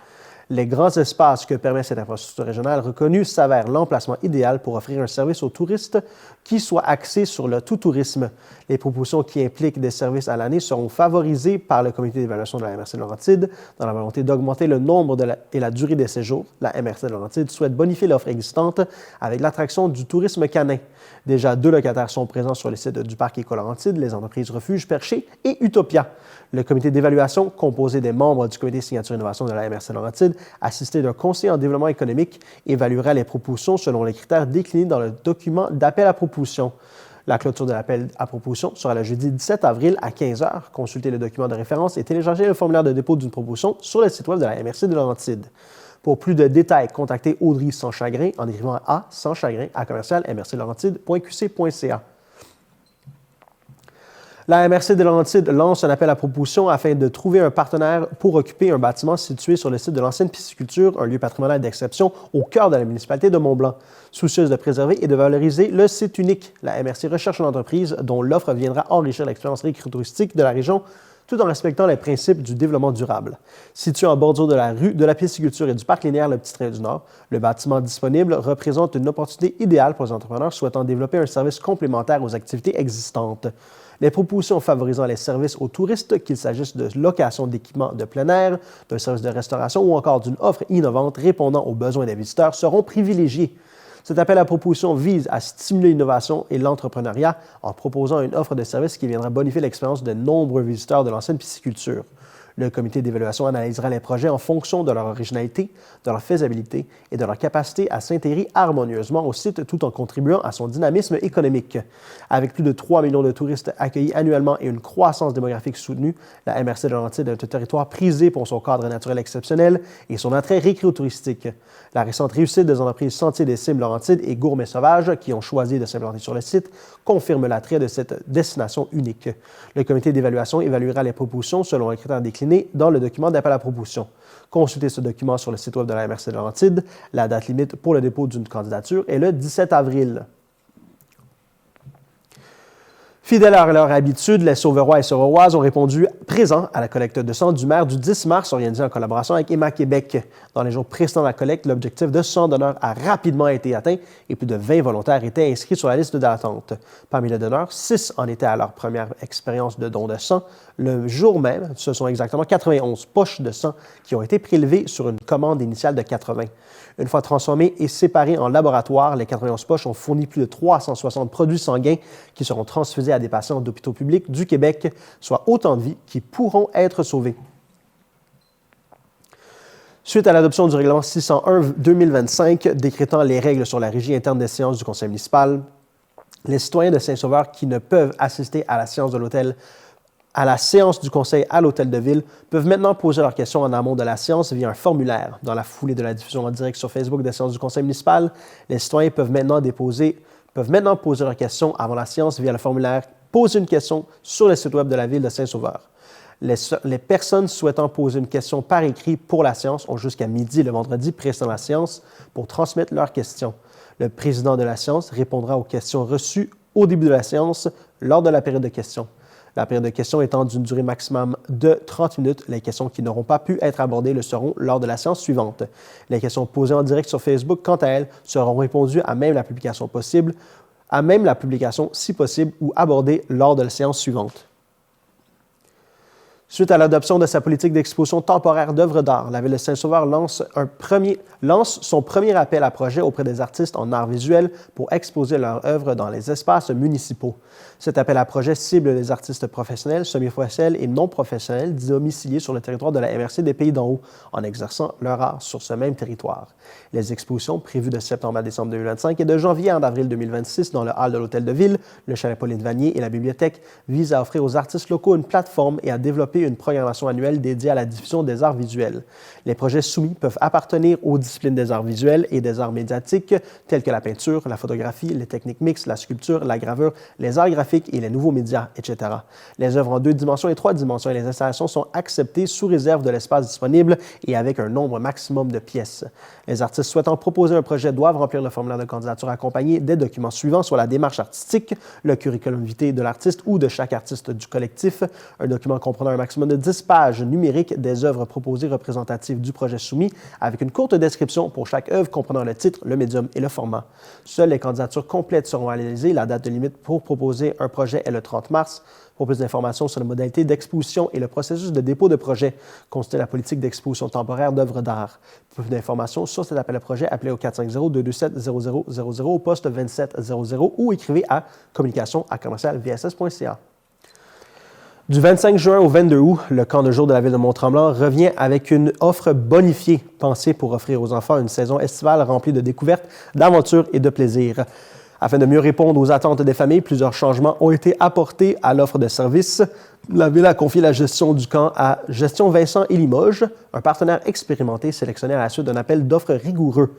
Les grands espaces que permet cette infrastructure régionale reconnue s'avèrent l'emplacement idéal pour offrir un service aux touristes qui soit axé sur le tout-tourisme. Les propositions qui impliquent des services à l'année seront favorisées par le comité d'évaluation de la MRC de Laurentides. Dans la volonté d'augmenter le nombre et la durée des séjours, la MRC de Laurentides souhaite bonifier l'offre existante avec l'attraction du tourisme canin. Déjà 2 locataires sont présents sur le site du parc Éco-Laurentides, les entreprises Refuge Perché et Utopia. Le comité d'évaluation, composé des membres du comité signature innovation de la MRC de Laurentides, assisté d'un conseiller en développement économique, évaluera les propositions selon les critères déclinés dans le document d'appel à proposition. La clôture de l'appel à proposition sera le jeudi 17 avril à 15h. Consultez le document de référence et téléchargez le formulaire de dépôt d'une proposition sur le site web de la MRC de Laurentides. Pour plus de détails, contactez Audrey Sanschagrin en écrivant à sanschagrin@mrclaurentides.qc.ca. La MRC de Laurentides lance un appel à proposition afin de trouver un partenaire pour occuper un bâtiment situé sur le site de l'ancienne pisciculture, un lieu patrimonial d'exception au cœur de la municipalité de Mont-Blanc. Soucieuse de préserver et de valoriser le site unique, la MRC recherche une entreprise dont l'offre viendra enrichir l'expérience récréotouristique de la région tout en respectant les principes du développement durable. Situé en bordure de la rue de la pisciculture et du parc linéaire Le Petit-Train du Nord, le bâtiment disponible représente une opportunité idéale pour les entrepreneurs souhaitant développer un service complémentaire aux activités existantes. Les propositions favorisant les services aux touristes, qu'il s'agisse de location d'équipements de plein air, d'un service de restauration ou encore d'une offre innovante répondant aux besoins des visiteurs, seront privilégiés. Cet appel à proposition vise à stimuler l'innovation et l'entrepreneuriat en proposant une offre de services qui viendra bonifier l'expérience de nombreux visiteurs de l'ancienne pisciculture. Le comité d'évaluation analysera les projets en fonction de leur originalité, de leur faisabilité et de leur capacité à s'intégrer harmonieusement au site tout en contribuant à son dynamisme économique. Avec plus de 3 millions de touristes accueillis annuellement et une croissance démographique soutenue, la MRC de Laurentides est un territoire prisé pour son cadre naturel exceptionnel et son attrait récréotouristique. La récente réussite des entreprises Sentiers des Cimes Laurentides et Gourmet Sauvage, qui ont choisi de s'implanter sur le site, confirme l'attrait de cette destination unique. Le comité d'évaluation évaluera les propositions selon un critère décliné dans le document d'appel à proposition. Consultez ce document sur le site web de la MRC de Laurentides. La date limite pour le dépôt d'une candidature est le 17 avril. Fidèles à leur habitude, les Sauverois et Sauveroises ont répondu présents à la collecte de sang du maire du 10 mars, organisée en collaboration avec Emma Québec. Dans les jours précédents de la collecte, l'objectif de 100 donneurs a rapidement été atteint et plus de 20 volontaires étaient inscrits sur la liste d'attente. Parmi les donneurs, 6 en étaient à leur première expérience de don de sang. Le jour même, ce sont exactement 91 poches de sang qui ont été prélevées sur une commande initiale de 80. Une fois transformées et séparées en laboratoire, les 91 poches ont fourni plus de 360 produits sanguins qui seront transfusés à des patients d'hôpitaux publics du Québec, soit autant de vies qui pourront être sauvées. Suite à l'adoption du règlement 601-2025 décrétant les règles sur la régie interne des séances du conseil municipal, les citoyens de Saint-Sauveur qui ne peuvent assister à la séance de l'hôtel à la séance du conseil à l'hôtel de ville peuvent maintenant poser leurs questions en amont de la séance via un formulaire. Dans la foulée de la diffusion en direct sur Facebook des séances du conseil municipal, les citoyens peuvent maintenant poser leurs questions avant la séance via le formulaire « Poser une question » sur le site web de la ville de Saint-Sauveur. Les personnes souhaitant poser une question par écrit pour la séance ont jusqu'à midi le vendredi précédant la séance pour transmettre leurs questions. Le président de la séance répondra aux questions reçues au début de la séance lors de la période de questions. La période de questions étant d'une durée maximum de 30 minutes, les questions qui n'auront pas pu être abordées le seront lors de la séance suivante. Les questions posées en direct sur Facebook, quant à elles, seront répondues à même la publication si possible, ou abordées lors de la séance suivante. Suite à l'adoption de sa politique d'exposition temporaire d'œuvres d'art, la Ville de Saint-Sauveur lance son premier appel à projet auprès des artistes en art visuel pour exposer leurs œuvres dans les espaces municipaux. Cet appel à projet cible les artistes professionnels, semi-professionnels et non professionnels domiciliés sur le territoire de la MRC des Pays d'en Haut, en exerçant leur art sur ce même territoire. Les expositions, prévues de septembre à décembre 2025 et de janvier à avril 2026 dans le hall de l'Hôtel de Ville, le Chalet Pauline-Vanier et la bibliothèque, visent à offrir aux artistes locaux une plateforme et à développer une programmation annuelle dédiée à la diffusion des arts visuels. Les projets soumis peuvent appartenir aux disciplines des arts visuels et des arts médiatiques, tels que la peinture, la photographie, les techniques mixtes, la sculpture, la gravure, les arts graphiques et les nouveaux médias, etc. Les œuvres en 2 dimensions et 3 dimensions et les installations sont acceptées sous réserve de l'espace disponible et avec un nombre maximum de pièces. Les artistes souhaitant proposer un projet doivent remplir le formulaire de candidature accompagné des documents suivants, soit la démarche artistique, le curriculum vitae de l'artiste ou de chaque artiste du collectif, un document comprenant un maximum de 10 pages numériques des œuvres proposées représentatives du projet soumis, avec une courte description pour chaque œuvre comprenant le titre, le médium et le format. Seules les candidatures complètes seront analysées. La date de limite pour proposer un projet est le 30 mars. Pour plus d'informations sur les modalités d'exposition et le processus de dépôt de projet, consultez la politique d'exposition temporaire d'œuvres d'art. Pour plus d'informations sur cet appel à projet, appelez au 450-227-0000 au poste 2700 ou écrivez à communication@vss.ca. Du 25 juin au 22 août, le camp de jour de la ville de Mont-Tremblant revient avec une offre bonifiée pensée pour offrir aux enfants une saison estivale remplie de découvertes, d'aventures et de plaisir. Afin de mieux répondre aux attentes des familles, plusieurs changements ont été apportés à l'offre de services. La Ville a confié la gestion du camp à Gestion Vincent et Limoges, un partenaire expérimenté sélectionné à la suite d'un appel d'offres rigoureux.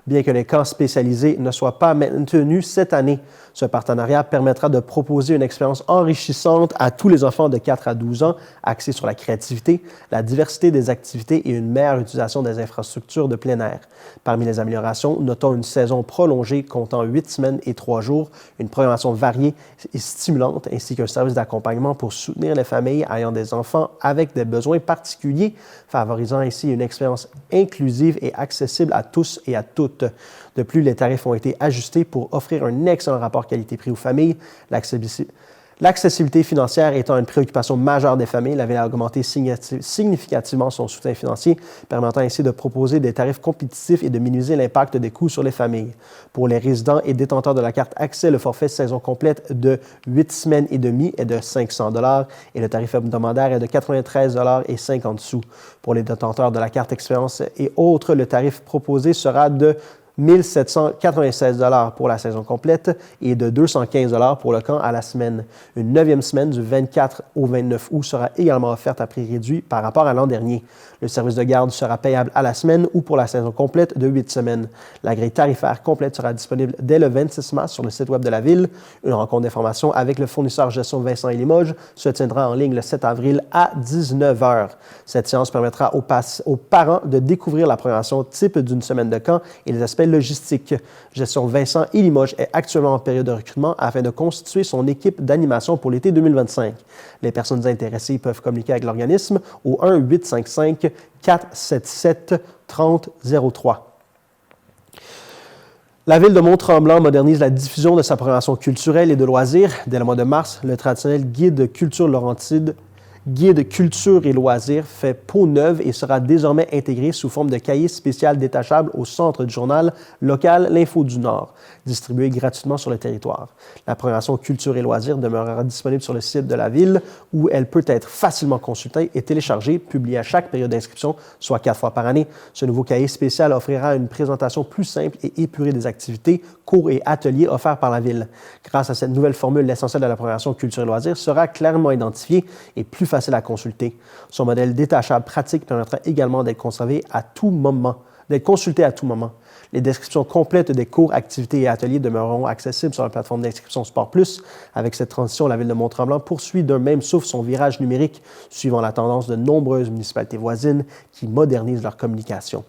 Bien que les camps spécialisés ne soient pas maintenus cette année, ce partenariat permettra de proposer une expérience enrichissante à tous les enfants de 4 à 12 ans, axée sur la créativité, la diversité des activités et une meilleure utilisation des infrastructures de plein air. Parmi les améliorations, notons une saison prolongée comptant 8 semaines et 3 jours, une programmation variée et stimulante, ainsi qu'un service d'accompagnement pour soutenir les familles ayant des enfants avec des besoins particuliers, favorisant ainsi une expérience inclusive et accessible à tous et à toutes. De plus, les tarifs ont été ajustés pour offrir un excellent rapport qualité-prix aux familles. L'accessibilité financière étant une préoccupation majeure des familles, la Ville a augmenté significativement son soutien financier, permettant ainsi de proposer des tarifs compétitifs et de minimiser l'impact des coûts sur les familles. Pour les résidents et détenteurs de la carte Accès, le forfait saison complète de 8 semaines et demie est de 500 $ et le tarif hebdomadaire est de 93,50 $. Pour les détenteurs de la carte Expérience et autres, le tarif proposé sera de 1 796 $ pour la saison complète et de 215 $ pour le camp à la semaine. Une 9e semaine du 24 au 29 août sera également offerte à prix réduit par rapport à l'an dernier. Le service de garde sera payable à la semaine ou pour la saison complète de 8 semaines. La grille tarifaire complète sera disponible dès le 26 mars sur le site web de la Ville. Une rencontre d'information avec le fournisseur Gestion Vincent et Limoges se tiendra en ligne le 7 avril à 19 h. Cette séance permettra aux parents de découvrir la programmation type d'une semaine de camp et les aspects aspects logistiques. Gestion Vincent et Limoges est actuellement en période de recrutement afin de constituer son équipe d'animation pour l'été 2025. Les personnes intéressées peuvent communiquer avec l'organisme au 1-855-477-3003. La ville de Mont-Tremblant modernise la diffusion de sa programmation culturelle et de loisirs. Dès le mois de mars, le traditionnel guide culture Laurentide, guide culture et loisirs, fait peau neuve et sera désormais intégré sous forme de cahier spécial détachable au centre du journal local L'Info du Nord, distribué gratuitement sur le territoire. La programmation culture et loisirs demeurera disponible sur le site de la ville où elle peut être facilement consultée et téléchargée, publiée à chaque période d'inscription, soit 4 fois par année. Ce nouveau cahier spécial offrira une présentation plus simple et épurée des activités, cours et ateliers offerts par la ville. Grâce à cette nouvelle formule, l'essentiel de la programmation culture et loisirs sera clairement identifié et plus facile à consulter. Son modèle détachable pratique permettra également d'être consulté à tout moment. Les descriptions complètes des cours, activités et ateliers demeureront accessibles sur la plateforme d'inscription Sport Plus. Avec cette transition, la ville de Mont-Tremblant poursuit d'un même souffle son virage numérique, suivant la tendance de nombreuses municipalités voisines qui modernisent leur communication.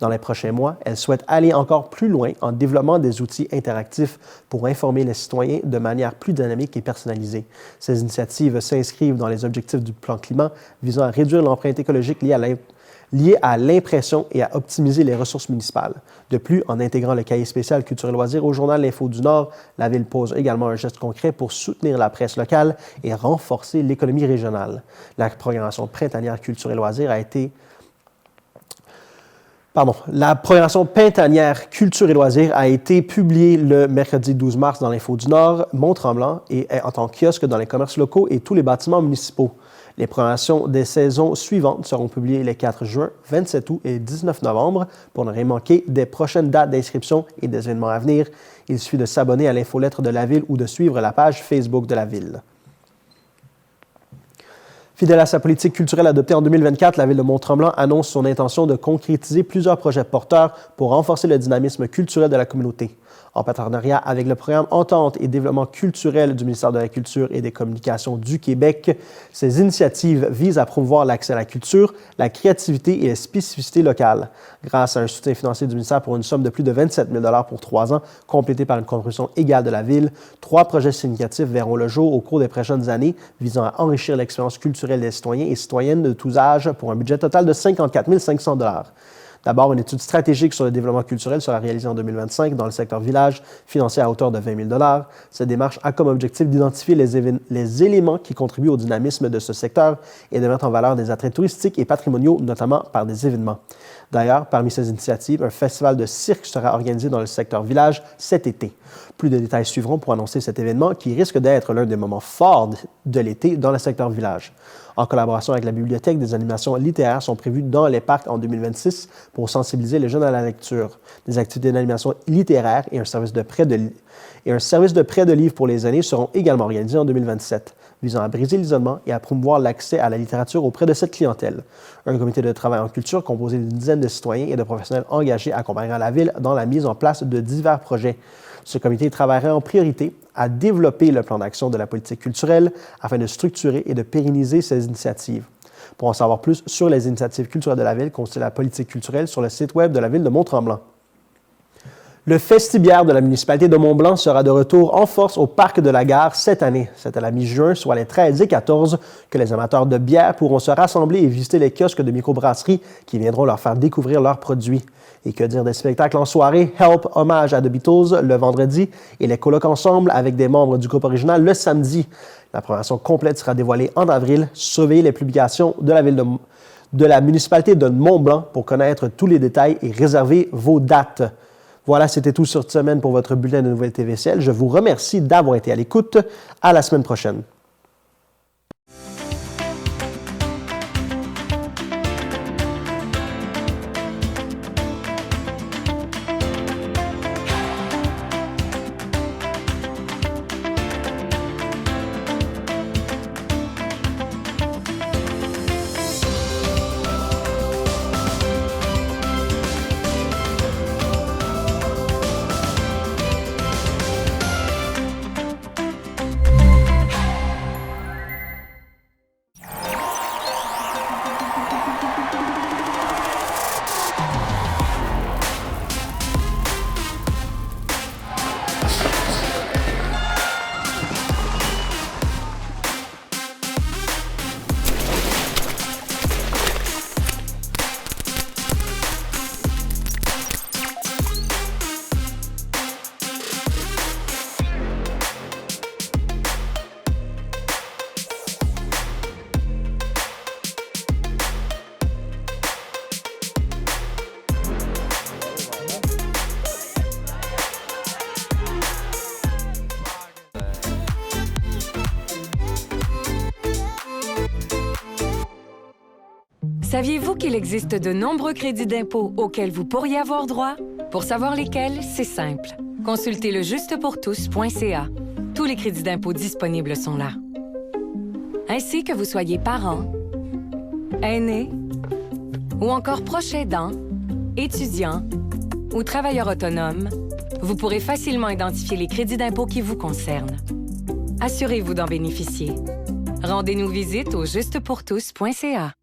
Dans les prochains mois, elle souhaite aller encore plus loin en développant des outils interactifs pour informer les citoyens de manière plus dynamique et personnalisée. Ces initiatives s'inscrivent dans les objectifs du plan climat visant à réduire l'empreinte écologique liée à l'impression et à optimiser les ressources municipales. De plus, en intégrant le cahier spécial Culture et loisirs au journal L'Info du Nord, la ville pose également un geste concret pour soutenir la presse locale et renforcer l'économie régionale. La programmation printanière Culture et loisirs La programmation printanière Culture et loisirs a été publiée le mercredi 12 mars dans l'Info du Nord, Mont-Tremblant, et est en tant que kiosque dans les commerces locaux et tous les bâtiments municipaux. Les programmations des saisons suivantes seront publiées les 4 juin, 27 août et 19 novembre. Pour ne rien manquer des prochaines dates d'inscription et des événements à venir, il suffit de s'abonner à l'infolettre de la ville ou de suivre la page Facebook de la ville. Fidèle à sa politique culturelle adoptée en 2024, la ville de Mont-Tremblant annonce son intention de concrétiser plusieurs projets porteurs pour renforcer le dynamisme culturel de la communauté. En partenariat avec le programme Entente et développement culturel du ministère de la Culture et des Communications du Québec, ces initiatives visent à promouvoir l'accès à la culture, la créativité et les spécificités locales. Grâce à un soutien financier du ministère pour une somme de plus de 27 000 $ pour 3 ans, complété par une contribution égale de la ville, 3 projets significatifs verront le jour au cours des prochaines années, visant à enrichir l'expérience culturelle des citoyens et citoyennes de tous âges pour un budget total de 54 500 $. D'abord, une étude stratégique sur le développement culturel sera réalisée en 2025 dans le secteur village, financée à hauteur de 20 000 $. Cette démarche a comme objectif d'identifier les éléments qui contribuent au dynamisme de ce secteur et de mettre en valeur des attraits touristiques et patrimoniaux, notamment par des événements. D'ailleurs, parmi ces initiatives, un festival de cirque sera organisé dans le secteur village cet été. Plus de détails suivront pour annoncer cet événement qui risque d'être l'un des moments forts de l'été dans le secteur village. En collaboration avec la bibliothèque, des animations littéraires sont prévues dans les parcs en 2026 pour sensibiliser les jeunes à la lecture. Des activités d'animation littéraire et un service de prêt de livres pour les aînés seront également organisés en 2027, visant à briser l'isolement et à promouvoir l'accès à la littérature auprès de cette clientèle. Un comité de travail en culture composé d'une dizaine de citoyens et de professionnels engagés accompagnera la ville dans la mise en place de divers projets. Ce comité travaillera en priorité à développer le plan d'action de la politique culturelle afin de structurer et de pérenniser ces initiatives. Pour en savoir plus sur les initiatives culturelles de la ville, consultez la politique culturelle sur le site web de la ville de Mont-Tremblant. Le festibiaire de la municipalité de Mont-Blanc sera de retour en force au parc de la Gare cette année. C'est à la mi-juin, soit les 13 et 14, que les amateurs de bière pourront se rassembler et visiter les kiosques de microbrasserie qui viendront leur faire découvrir leurs produits. Et que dire des spectacles en soirée, Help, hommage à The Beatles le vendredi et les colloques ensemble avec des membres du groupe original le samedi. La programmation complète sera dévoilée en avril. Surveillez les publications de la municipalité de Mont-Blanc pour connaître tous les détails et réserver vos dates. Voilà, c'était tout cette semaine pour votre bulletin de nouvelles TVCL. Je vous remercie d'avoir été à l'écoute. À la semaine prochaine. Saviez-vous qu'il existe de nombreux crédits d'impôt auxquels vous pourriez avoir droit? Pour savoir lesquels, c'est simple. Consultez le justepourtous.ca. Tous les crédits d'impôt disponibles sont là. Ainsi que vous soyez parent, aîné ou encore proche aidant, étudiant ou travailleur autonome, vous pourrez facilement identifier les crédits d'impôt qui vous concernent. Assurez-vous d'en bénéficier. Rendez-nous visite au justepourtous.ca.